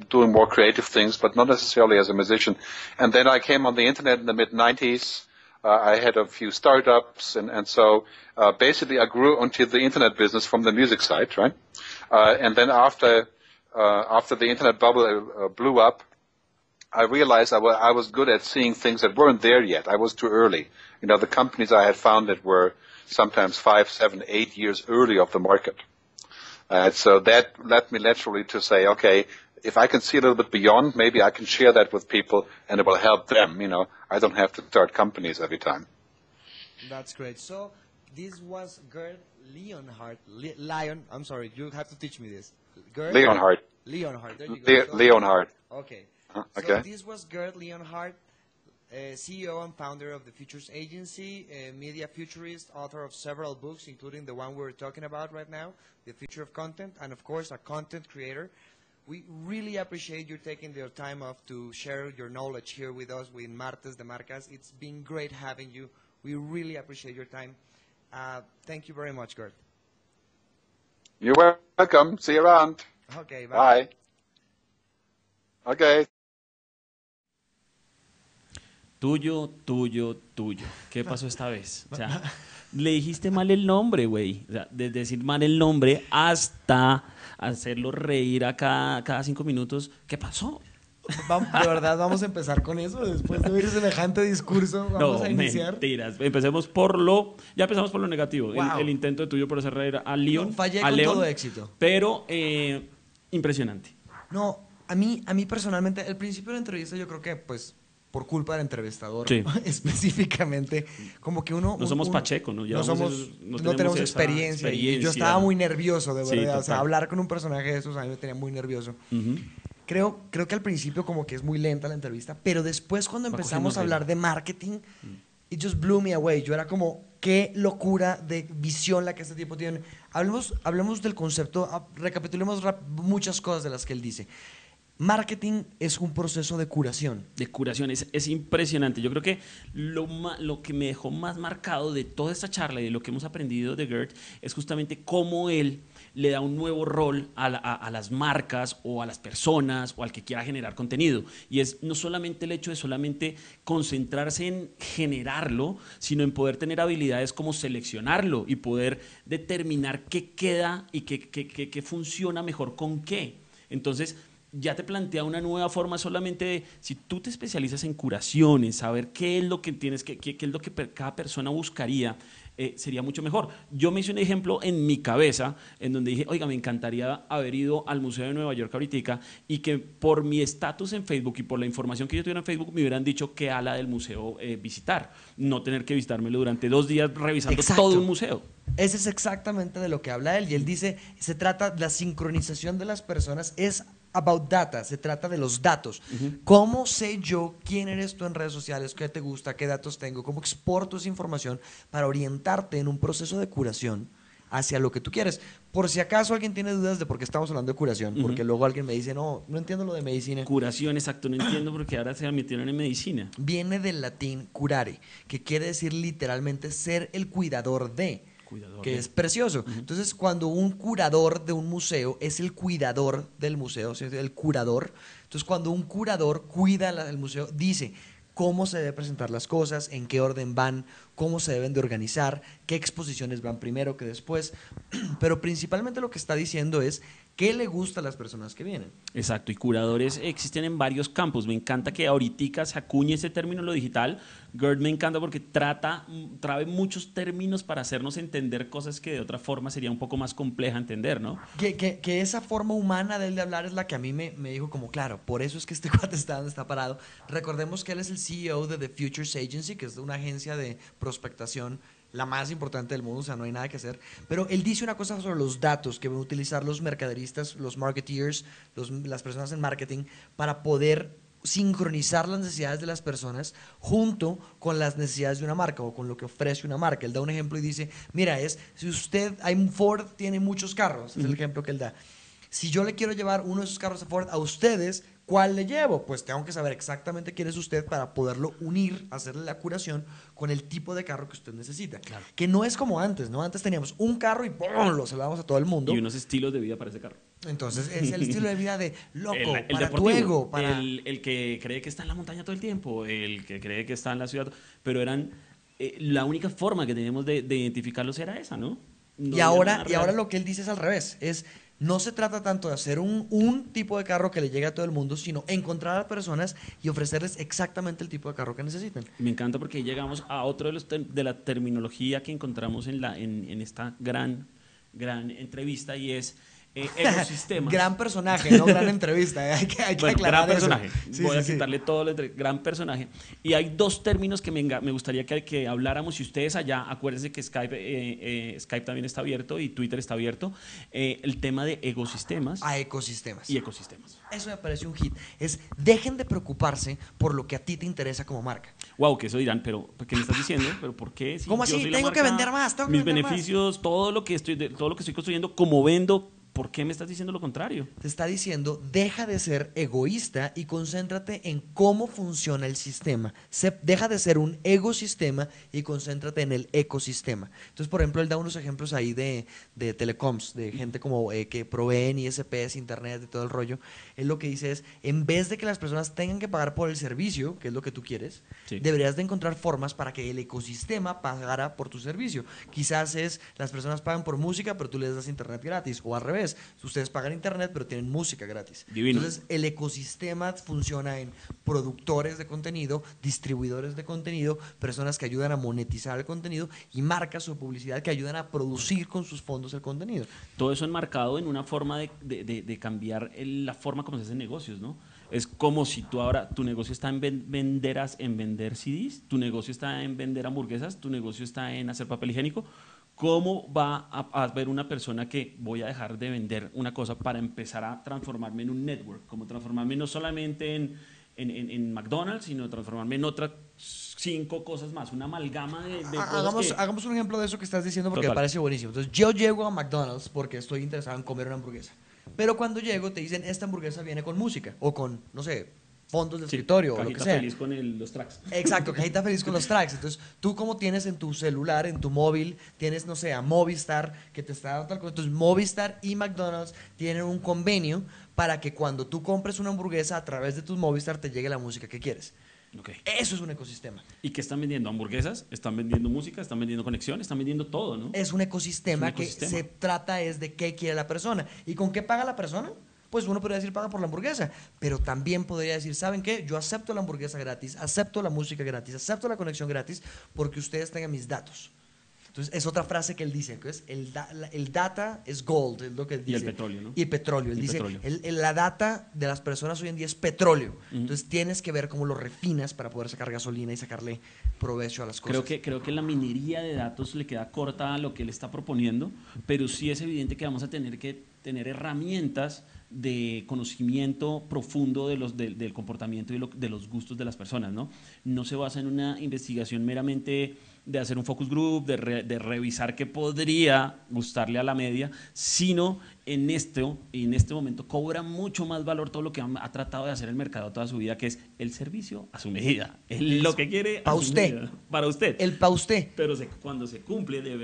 doing more creative things, but not necessarily as a musician. And then I came on the internet in the mid-90s. I had a few startups, and so basically I grew into the internet business from the music side, right? And then after the internet bubble blew up, I realized I was good at seeing things that weren't there yet. I was too early. The companies I had founded were sometimes 5, 7, 8 years early of the market. So that led me naturally to say, okay, if I can see a little bit beyond, maybe I can share that with people and it will help them. I don't have to start companies every time. That's great. So this was Gerd Leonhard. I'm sorry, you have to teach me this. Gerd Leonhard. Leonhard, there you go. Leonhard. Okay. Okay. So this was Gerd Leonhard, CEO and founder of the Futures Agency, a media futurist, author of several books, including the one we're talking about right now, The Future of Content, and of course a content creator. We really appreciate you taking your time off to share your knowledge here with us with Martes de Marcas. It's been great having you. We really appreciate your time. Thank you very much, Gerd. You're welcome. See you around. Okay, bye. Bye. Okay. Tuyo. ¿Qué pasó esta vez? O sea, le dijiste mal el nombre, güey. O sea, desde decir mal el nombre hasta hacerlo reír a cada 5 minutos. ¿Qué pasó? De verdad, vamos a empezar con eso. Después de oír semejante discurso, vamos a iniciar. Mentiras. Empecemos por lo negativo. Wow. El intento de tuyo por hacer reír a Leon. No, fallé a con Leon, todo éxito. Pero impresionante. No, a mí personalmente, el principio de la entrevista yo creo que, pues, por culpa del entrevistador, sí. Específicamente, como que uno... No somos Pacheco, ¿no? No tenemos experiencia. Y yo estaba muy nervioso, de verdad. Sí, o sea, hablar con un personaje de esos a mí me tenía muy nervioso. Creo que al principio como que es muy lenta la entrevista, pero después cuando empezamos a hablar de marketing, it just blew me away. Yo era como, qué locura de visión la que este tipo tiene. Hablemos del concepto, recapitulemos muchas cosas de las que él dice. Marketing es un proceso de curación. De curación, es impresionante. Yo creo que lo que me dejó más marcado de toda esta charla y de lo que hemos aprendido de Gerd es justamente cómo él le da un nuevo rol a las marcas o a las personas o al que quiera generar contenido. Y es no solamente el hecho de solamente concentrarse en generarlo, sino en poder tener habilidades como seleccionarlo y poder determinar qué queda y qué funciona mejor con qué. Entonces, ya te plantea una nueva forma solamente de, si tú te especializas en curación, en saber qué es lo que tienes, qué es lo que cada persona buscaría, sería mucho mejor. Yo me hice un ejemplo en mi cabeza en donde dije, oiga, me encantaría haber ido al Museo de Nueva York ahorita y que por mi estatus en Facebook y por la información que yo tuviera en Facebook me hubieran dicho qué ala del museo visitar, no tener que visitármelo durante 2 días revisando todo un museo. Ese es exactamente de lo que habla él, y él dice, se trata de la sincronización de las personas, es about data, se trata de los datos. ¿Cómo sé yo quién eres tú en redes sociales, qué te gusta, qué datos tengo, cómo exporto esa información para orientarte en un proceso de curación hacia lo que tú quieres? Por si acaso alguien tiene dudas de por qué estamos hablando de curación, porque luego alguien me dice, no entiendo lo de medicina. Curación, exacto, no entiendo porque ahora se metieron en medicina. Viene del latín curare, que quiere decir literalmente ser el cuidador de. Es precioso. Entonces, cuando un curador de un museo es el cuidador del museo, o sea, el curador, entonces cuando un curador cuida el museo, dice cómo se deben presentar las cosas, en qué orden van, cómo se deben de organizar, qué exposiciones van primero, qué después, pero principalmente lo que está diciendo es qué le gusta a las personas que vienen. Exacto, y curadores existen en varios campos. Me encanta que ahorita se acuñe ese término en lo digital. Gerd me encanta porque trae muchos términos para hacernos entender cosas que de otra forma sería un poco más compleja entender, ¿no? Que esa forma humana de él de hablar es la que a mí me dijo como, claro, por eso es que este cuate está donde está parado. Recordemos que él es el CEO de The Futures Agency, que es una agencia de prospectación la más importante del mundo, o sea, no hay nada que hacer. Pero él dice una cosa sobre los datos que van a utilizar los mercaderistas, los marketeers, las personas en marketing, para poder sincronizar las necesidades de las personas junto con las necesidades de una marca o con lo que ofrece una marca. Él da un ejemplo y dice, mira, si Ford tiene muchos carros, es el ejemplo que él da. Si yo le quiero llevar uno de esos carros a Ford a ustedes, ¿Cuál le llevo? Pues tengo que saber exactamente quién es usted para poderlo unir, hacerle la curación con el tipo de carro que usted necesita. Claro. Que no es como antes, ¿no? Antes teníamos un carro y ¡pum! Lo salvamos a todo el mundo. Y unos estilos de vida para ese carro. Entonces es el estilo de vida de loco, El para tu deportivo, ego, para... el que cree que está en la montaña todo el tiempo, el que cree que está en la ciudad, pero eran la única forma que teníamos de identificarlos era esa, ¿no? Y ahora lo que él dice es al revés, no se trata tanto de hacer un tipo de carro que le llegue a todo el mundo, sino encontrar a personas y ofrecerles exactamente el tipo de carro que necesiten. Me encanta porque llegamos a otro de la terminología que encontramos en esta gran entrevista y es ecosistemas. Gran personaje, no gran entrevista. Hay que aclarar gran personaje. eso. Sí, Voy a sí. quitarle todo gran personaje. Y hay dos términos que me gustaría que habláramos. Y ustedes allá, acuérdense que Skype también está abierto y Twitter está abierto. El tema de ecosistemas. A ecosistemas. Y ecosistemas. Eso me parece un hit. Dejen de preocuparse por lo que a ti te interesa como marca. Wow, que eso dirán, pero ¿qué me estás diciendo? ¿Pero por qué? Si ¿Cómo yo así? soy la Tengo que marca, vender más. mis beneficios, todo lo que estoy construyendo, como vendo. ¿Por qué me estás diciendo lo contrario? Te está diciendo, deja de ser egoísta y concéntrate en cómo funciona el sistema. Deja de ser un ecosistema y concéntrate en el ecosistema. Entonces, por ejemplo, él da unos ejemplos ahí de telecoms, de gente como que proveen ISPs, internet, de todo el rollo. Él lo que dice es, en vez de que las personas tengan que pagar por el servicio, que es lo que tú quieres, Sí. deberías de encontrar formas para que el ecosistema pagara por tu servicio. Quizás las personas pagan por música, pero tú les das internet gratis, o al revés. Ustedes pagan internet, pero tienen música gratis. Divino. Entonces, el ecosistema funciona en productores de contenido, distribuidores de contenido, personas que ayudan a monetizar el contenido y marcas o publicidad que ayudan a producir con sus fondos el contenido. Todo eso enmarcado en una forma de cambiar la forma como se hacen negocios, ¿no? Es como si tu negocio está en vender CDs, tu negocio está en vender hamburguesas, tu negocio está en hacer papel higiénico. ¿Cómo va a haber una persona que voy a dejar de vender una cosa para empezar a transformarme en un network? Como transformarme no solamente en McDonald's, sino transformarme en otras 5 cosas más, una amalgama de cosas hagamos un ejemplo de eso que estás diciendo porque Total. me parece buenísimo. Entonces, yo llego a McDonald's porque estoy interesado en comer una hamburguesa. Pero cuando llego te dicen, esta hamburguesa viene con música o con, no sé, fondos de escritorio o lo que sea. feliz con los tracks. Exacto, cajita feliz con los tracks. Entonces, tú como tienes en tu celular, en tu móvil, tienes, no sé, a Movistar, que te está dando tal cosa. Entonces, Movistar y McDonald's tienen un convenio para que cuando tú compres una hamburguesa a través de tu Movistar te llegue la música que quieres. Okay. Eso es un ecosistema. ¿Y qué están vendiendo? ¿Hamburguesas? ¿Están vendiendo música? ¿Están vendiendo conexión? ¿Están vendiendo todo, no? Es un ecosistema, que se trata es de qué quiere la persona. ¿Y con qué paga la persona? Pues uno podría decir paga por la hamburguesa, pero también podría decir, ¿saben qué? Yo acepto la hamburguesa gratis, acepto la música gratis, acepto la conexión gratis porque ustedes tengan mis datos. Entonces, es otra frase que él dice, que es el data es gold, es lo que él dice. Y el petróleo, ¿no? Y petróleo. Él dice, petróleo. la data de las personas hoy en día es petróleo. Entonces, tienes que ver cómo lo refinas para poder sacar gasolina y sacarle provecho a las cosas. Creo que la minería de datos le queda corta a lo que él está proponiendo, pero sí es evidente que vamos a tener que tener herramientas de conocimiento profundo del comportamiento y de los gustos de las personas, ¿no? No se basa en una investigación meramente de hacer un focus group, de revisar qué podría gustarle a la media, sino en este momento cobra mucho más valor todo lo que ha tratado de hacer el mercado toda su vida, que es el servicio a su medida, lo que quiere para a su usted. medida, para usted. El para usted. Pero cuando se cumple de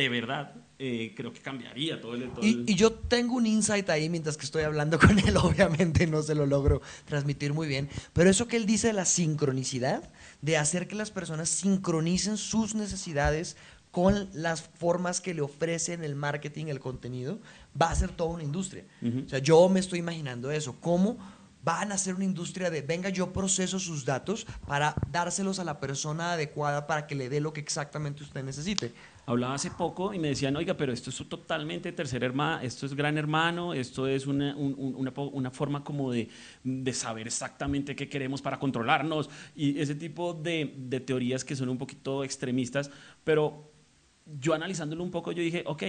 verdad, creo que cambiaría todo el... Y yo tengo un insight ahí mientras que estoy hablando con él, obviamente no se lo logro transmitir muy bien, pero eso que él dice de la sincronicidad, de hacer que las personas sincronicen sus necesidades con las formas que le ofrecen el marketing, el contenido, va a ser toda una industria. O sea, yo me estoy imaginando eso, cómo van a ser una industria de, venga, yo proceso sus datos para dárselos a la persona adecuada para que le dé lo que exactamente usted necesite. Hablaba hace poco y me decían, oiga, pero esto es totalmente tercer hermano, esto es gran hermano, esto es una forma como de saber exactamente qué queremos para controlarnos y ese tipo de teorías que son un poquito extremistas, pero yo analizándolo un poco, yo dije, ok,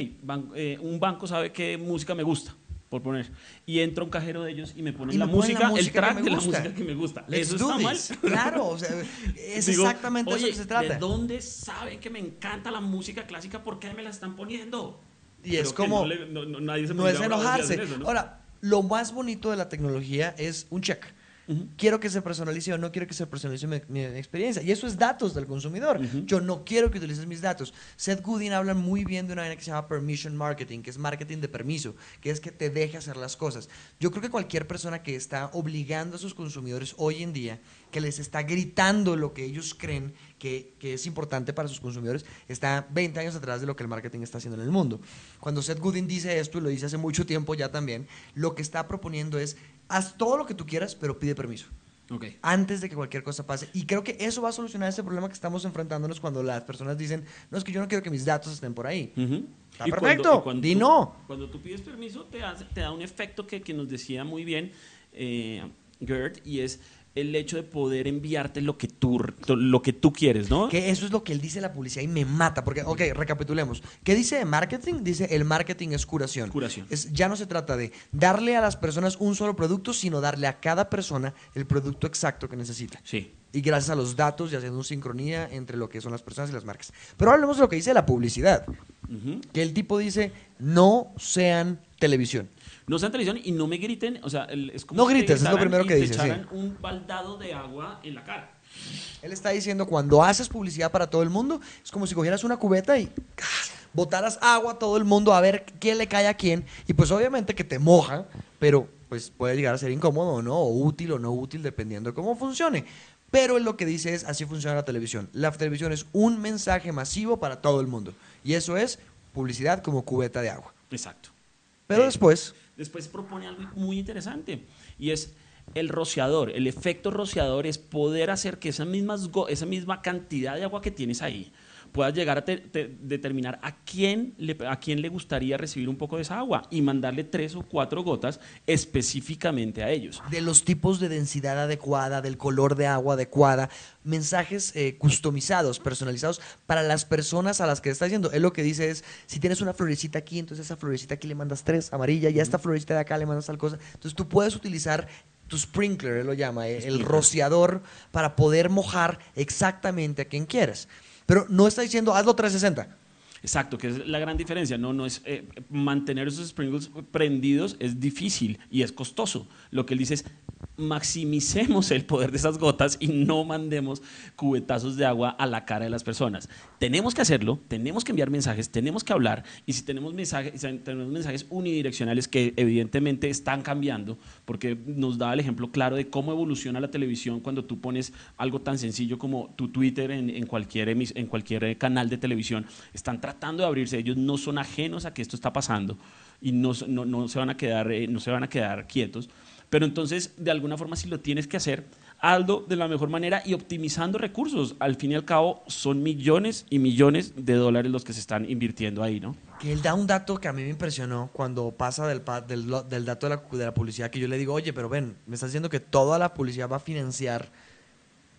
un banco sabe qué música me gusta, por poner, y entro a un cajero de ellos y me ponen la música, el track de la música que me gusta. Let's ¿Eso está mal? Claro, o sea, es exactamente oye, eso que se trata. ¿de dónde saben que me encanta la música clásica? ¿Por qué me la están poniendo? Y es como, nadie se no es pondría bravo si enojarse. hacen eso, ¿no? Ahora, lo más bonito de la tecnología es un check. Quiero que se personalice o no quiero que se personalice mi experiencia. Y eso es datos del consumidor. Yo no quiero que utilices mis datos. Seth Godin habla muy bien de una vaina que se llama permission marketing, que es marketing de permiso, que es que te deje hacer las cosas. Yo creo que cualquier persona que está obligando a sus consumidores hoy en día, que les está gritando lo que ellos creen que es importante para sus consumidores, está 20 años atrás de lo que el marketing está haciendo en el mundo. Cuando Seth Godin dice esto, y lo dice hace mucho tiempo ya también, lo que está proponiendo es: haz todo lo que tú quieras, pero pide permiso. Antes de que cualquier cosa pase. Y creo que eso va a solucionar ese problema que estamos enfrentándonos cuando las personas dicen: no, es que yo no quiero que mis datos estén por ahí. Está perfecto, di no. Cuando tú pides permiso, te da un efecto que nos decía muy bien Gerd, y es el hecho de poder enviarte lo que tú quieres, ¿no? Que eso es lo que él dice de la publicidad y me mata. Porque, ok, recapitulemos. ¿Qué dice de marketing? Dice: el marketing es curación. Ya no se trata de darle a las personas un solo producto, sino darle a cada persona el producto exacto que necesita. Sí. Y gracias a los datos y haciendo una sincronía entre lo que son las personas y las marcas. Pero hablemos de lo que dice la publicidad. Que el tipo dice: no sean televisión. No sean televisión y no me griten, o sea, es como no grites, es lo primero que dice. Te echaran un baldado de agua en la cara. Él está diciendo: cuando haces publicidad para todo el mundo, es como si cogieras una cubeta y botaras agua a todo el mundo a ver quién le cae a quién. Y pues obviamente que te moja, pero pues puede llegar a ser incómodo o no, o útil o no útil, dependiendo de cómo funcione. Pero él lo que dice es: así funciona la televisión. La televisión es un mensaje masivo para todo el mundo. Y eso es publicidad como cubeta de agua. Exacto. Pero después propone algo muy interesante, y es el rociador. El efecto rociador es poder hacer que esa misma cantidad de agua que tienes ahí puedas llegar a determinar a quién le gustaría recibir un poco de esa agua y mandarle 3 o 4 gotas específicamente a ellos. De los tipos de densidad adecuada, del color de agua adecuada, mensajes customizados, personalizados para las personas a las que está diciendo. Él lo que dice es: si tienes una florecita aquí, entonces a esa florecita aquí le mandas 3 amarilla, y a esta florecita de acá le mandas tal cosa. Entonces tú puedes utilizar tu sprinkler, él lo llama, el rociador, para poder mojar exactamente a quien quieras. Pero no está diciendo: hazlo 360. Exacto, que es la gran diferencia. No es mantener esos sprinkles prendidos es difícil y es costoso. Lo que él dice es: maximicemos el poder de esas gotas y no mandemos cubetazos de agua a la cara de las personas. Tenemos que hacerlo, tenemos que enviar mensajes, tenemos que hablar, y si tenemos mensajes unidireccionales que evidentemente están cambiando, porque nos da el ejemplo claro de cómo evoluciona la televisión cuando tú pones algo tan sencillo como tu Twitter en cualquier canal de televisión. Están tratando de abrirse, ellos no son ajenos a que esto está pasando y no se van a quedar quietos. Pero entonces, de alguna forma, si lo tienes que hacer, hazlo de la mejor manera y optimizando recursos. Al fin y al cabo, son millones y millones de dólares los que se están invirtiendo ahí, ¿no? Que él da un dato que a mí me impresionó cuando pasa del dato de la publicidad, que yo le digo: oye, pero ven, me estás diciendo que toda la publicidad va a financiar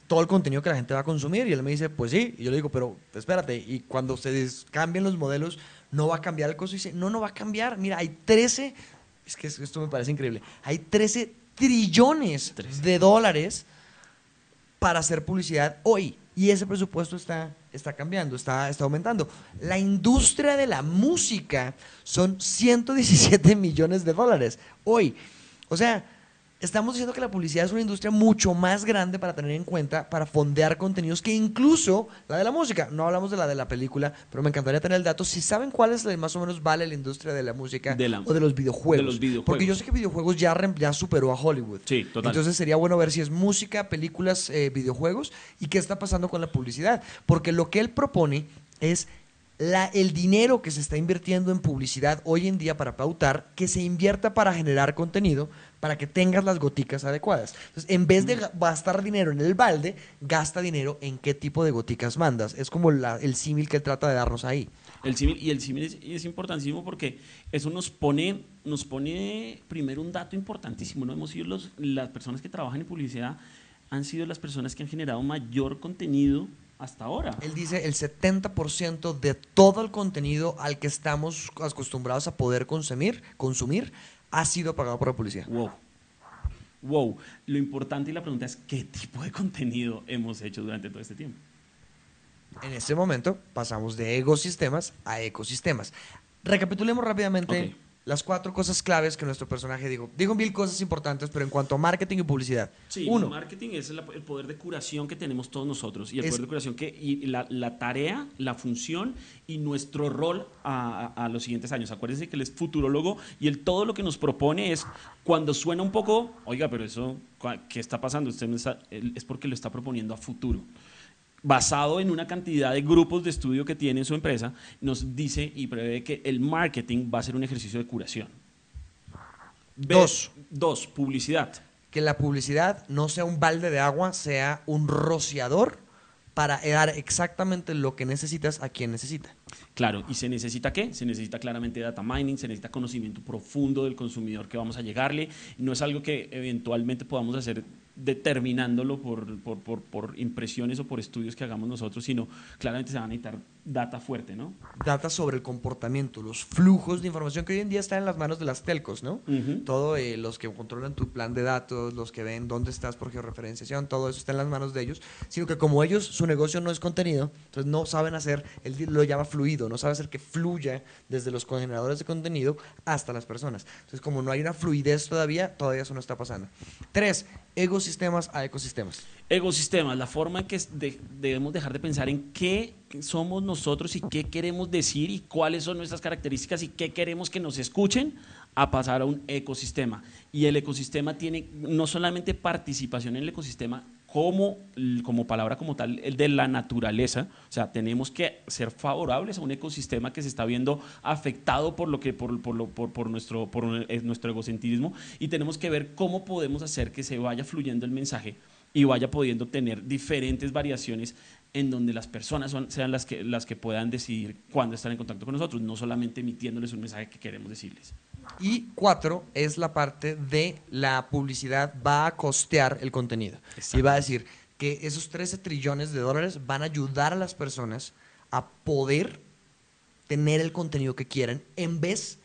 todo el contenido que la gente va a consumir. Y él me dice: pues sí. Y yo le digo: pero espérate, y cuando se cambien los modelos, ¿no va a cambiar el costo? Y dice: no va a cambiar. Mira, hay 13... Es que esto me parece increíble. Hay 13 trillones de dólares para hacer publicidad hoy. Y ese presupuesto está cambiando, está aumentando. La industria de la música son 117 millones de dólares hoy. O sea, estamos diciendo que la publicidad es una industria mucho más grande para tener en cuenta, para fondear contenidos, que incluso la de la música. No hablamos de la película, pero me encantaría tener el dato. Si saben cuál es más o menos vale la industria de la música o de los videojuegos. Porque yo sé que videojuegos ya superó a Hollywood. Sí, total. Entonces sería bueno ver si es música, películas, videojuegos, y qué está pasando con la publicidad. Porque lo que él propone es el dinero que se está invirtiendo en publicidad hoy en día para pautar, que se invierta para generar contenido, para que tengas las goticas adecuadas. Entonces, en vez de gastar dinero en el balde, gasta dinero en qué tipo de goticas mandas. Es como el símil que él trata de darnos ahí. El símil es importantísimo, porque eso nos pone primero un dato importantísimo, ¿no? Las personas que trabajan en publicidad han sido las personas que han generado mayor contenido hasta ahora. Él dice: el 70% de todo el contenido al que estamos acostumbrados a poder consumir ha sido pagado por la publicidad. Wow. Lo importante y la pregunta es: ¿qué tipo de contenido hemos hecho durante todo este tiempo? En este momento pasamos de ecosistemas a ecosistemas. Recapitulemos rápidamente las 4 cosas claves que nuestro personaje dijo. Dijo 1000 cosas importantes, pero en cuanto a marketing y publicidad. Sí, Uno, marketing es el poder de curación que tenemos todos nosotros y el poder de curación y la tarea, la función y nuestro rol a los siguientes años. Acuérdense que él es futurólogo y él todo lo que nos propone es, cuando suena un poco, oiga, pero eso, ¿qué está pasando? Es porque lo está proponiendo a futuro. Basado en una cantidad de grupos de estudio que tiene en su empresa, nos dice y prevé que el marketing va a ser un ejercicio de curación. Dos, publicidad. Que la publicidad no sea un balde de agua, sea un rociador para dar exactamente lo que necesitas a quien necesita. Claro, ¿y se necesita qué? Se necesita claramente data mining, se necesita conocimiento profundo del consumidor que vamos a llegarle. No es algo que eventualmente podamos hacer determinándolo por impresiones o por estudios que hagamos nosotros, sino claramente se va a necesitar data fuerte, ¿no? Data sobre el comportamiento, los flujos de información que hoy en día están en las manos de las telcos, ¿no? Todo, los que controlan tu plan de datos, los que ven dónde estás por georreferenciación, todo eso está en las manos de ellos, sino que como ellos, su negocio no es contenido, entonces no saben hacer, él lo llama fluido, no sabe hacer que fluya desde los generadores de contenido hasta las personas. Entonces, como no hay una fluidez todavía eso no está pasando. 3, ecosistemas a ecosistemas. Ecosistemas, la forma en que debemos dejar de pensar en qué somos nosotros y qué queremos decir y cuáles son nuestras características y qué queremos que nos escuchen, a pasar a un ecosistema. Y el ecosistema tiene no solamente participación en el ecosistema como palabra como tal, el de la naturaleza, o sea, tenemos que ser favorables a un ecosistema que se está viendo afectado por nuestro egocentrismo, y tenemos que ver cómo podemos hacer que se vaya fluyendo el mensaje y vaya pudiendo tener diferentes variaciones en donde las personas sean las que puedan decidir cuándo están en contacto con nosotros, no solamente emitiéndoles un mensaje que queremos decirles. Y 4 es la parte de la publicidad, va a costear el contenido. Y va a decir que esos 13 trillones de dólares van a ayudar a las personas a poder tener el contenido que quieran en vez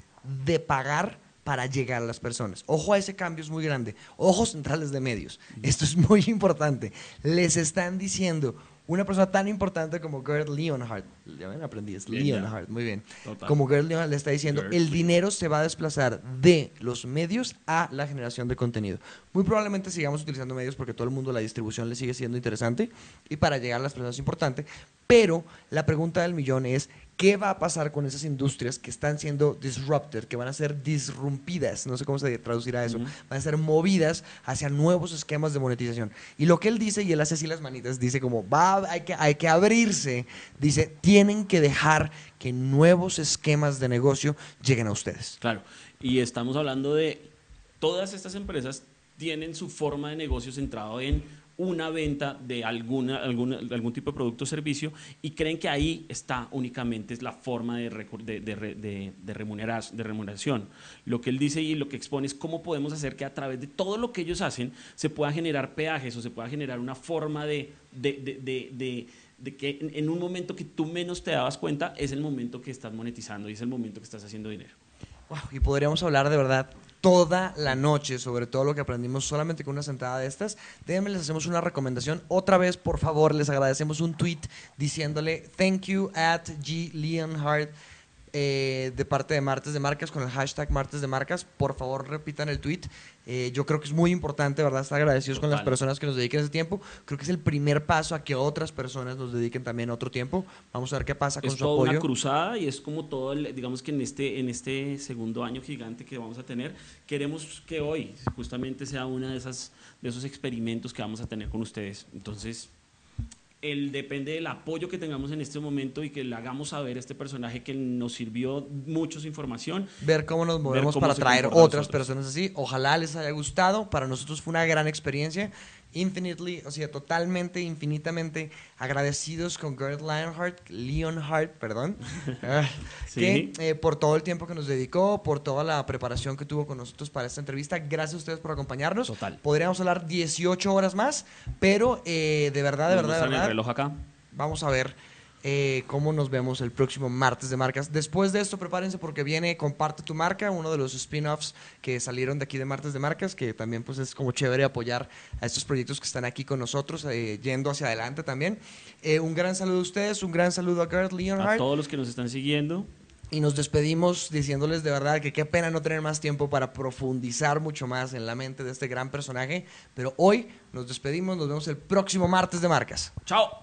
de pagar para llegar a las personas. Ojo a ese cambio, es muy grande. Ojos centrales de medios. Esto es muy importante. Les están diciendo, una persona tan importante como Gerd Leonhard, ya ven, aprendí, es Leonhard, muy bien. Total. Como Gerd Leonhard le está diciendo, el dinero se va a desplazar de los medios a la generación de contenido. Muy probablemente sigamos utilizando medios porque todo el mundo, la distribución le sigue siendo interesante y para llegar a las personas es importante, pero la pregunta del millón es, ¿qué va a pasar con esas industrias que están siendo disrupted, que van a ser disrumpidas? No sé cómo se traducirá eso. Van a ser movidas hacia nuevos esquemas de monetización. Y lo que él dice, y él hace así las manitas, dice como, hay que abrirse. Dice, tienen que dejar que nuevos esquemas de negocio lleguen a ustedes. Claro, y estamos hablando de todas estas empresas tienen su forma de negocio centrado en una venta de algún tipo de producto o servicio, y creen que ahí está únicamente es la forma de remuneración. Lo que él dice y lo que expone es cómo podemos hacer que a través de todo lo que ellos hacen se pueda generar peajes o se pueda generar una forma de que en un momento que tú menos te dabas cuenta es el momento que estás monetizando y es el momento que estás haciendo dinero. Wow, y podríamos hablar de verdad toda la noche sobre todo lo que aprendimos solamente con una sentada de estas. Déjenme, les hacemos una recomendación. Otra vez, por favor, les agradecemos un tweet diciéndole thank you at G. Leonhard de parte de Martes de Marcas con el hashtag Martes de Marcas. Por favor, repitan el tweet. Yo creo que es muy importante, ¿verdad? Estar agradecidos con las personas que nos dediquen ese tiempo. Creo que es el primer paso a que otras personas nos dediquen también otro tiempo. Vamos a ver qué pasa con su apoyo. Es toda una cruzada y es como todo, digamos que en este segundo año gigante que vamos a tener, queremos que hoy justamente sea uno de esos experimentos que vamos a tener con ustedes. Entonces, depende del apoyo que tengamos en este momento y que le hagamos saber a este personaje que nos sirvió mucho su información. Ver cómo nos movemos para traer otras personas así. Ojalá les haya gustado. Para nosotros fue una gran experiencia. Infinitely, o sea, totalmente, infinitamente agradecidos con Gerd Leonhard, perdón, sí. que por todo el tiempo que nos dedicó, por toda la preparación que tuvo con nosotros para esta entrevista. Gracias a ustedes por acompañarnos. Total. Podríamos hablar 18 horas más, pero de verdad, el reloj acá. Vamos a ver cómo nos vemos el próximo Martes de Marcas. Después de esto, prepárense porque viene Comparte tu Marca, uno de los spin-offs que salieron de aquí de Martes de Marcas, que también pues es como chévere apoyar a estos proyectos que están aquí con nosotros, yendo hacia adelante también. Un gran saludo a ustedes, un gran saludo a Gerd Leonhard. A todos los que nos están siguiendo. Y nos despedimos diciéndoles de verdad que qué pena no tener más tiempo para profundizar mucho más en la mente de este gran personaje. Pero hoy nos despedimos, nos vemos el próximo martes de Marcas. Chao.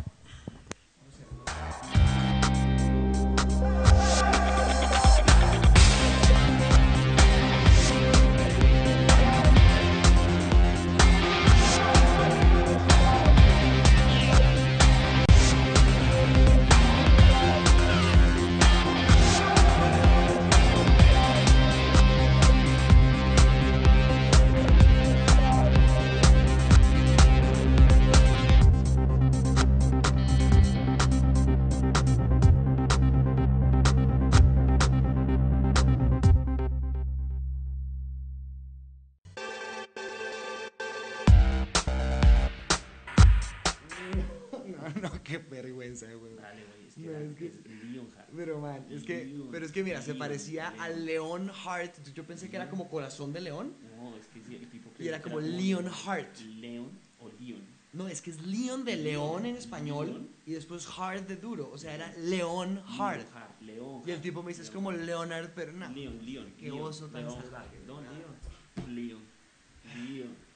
No, qué vergüenza, güey. Dale, güey, es que, No, es que- es Leonhard. Pero man, pero es que mira, se parecía al Leonhard. Entonces yo pensé que era como corazón de león. No, es que sí, el tipo que Y era era como Leonhard. Leon o Leon. No, es que es Leon de león en español Leon. y después hard de duro. O sea, era Leonhard. Leon. Y el tipo me dice, es como Leonard, pero no. Leon. Qué oso tan Leon. salvaje. No, Leon. Leon.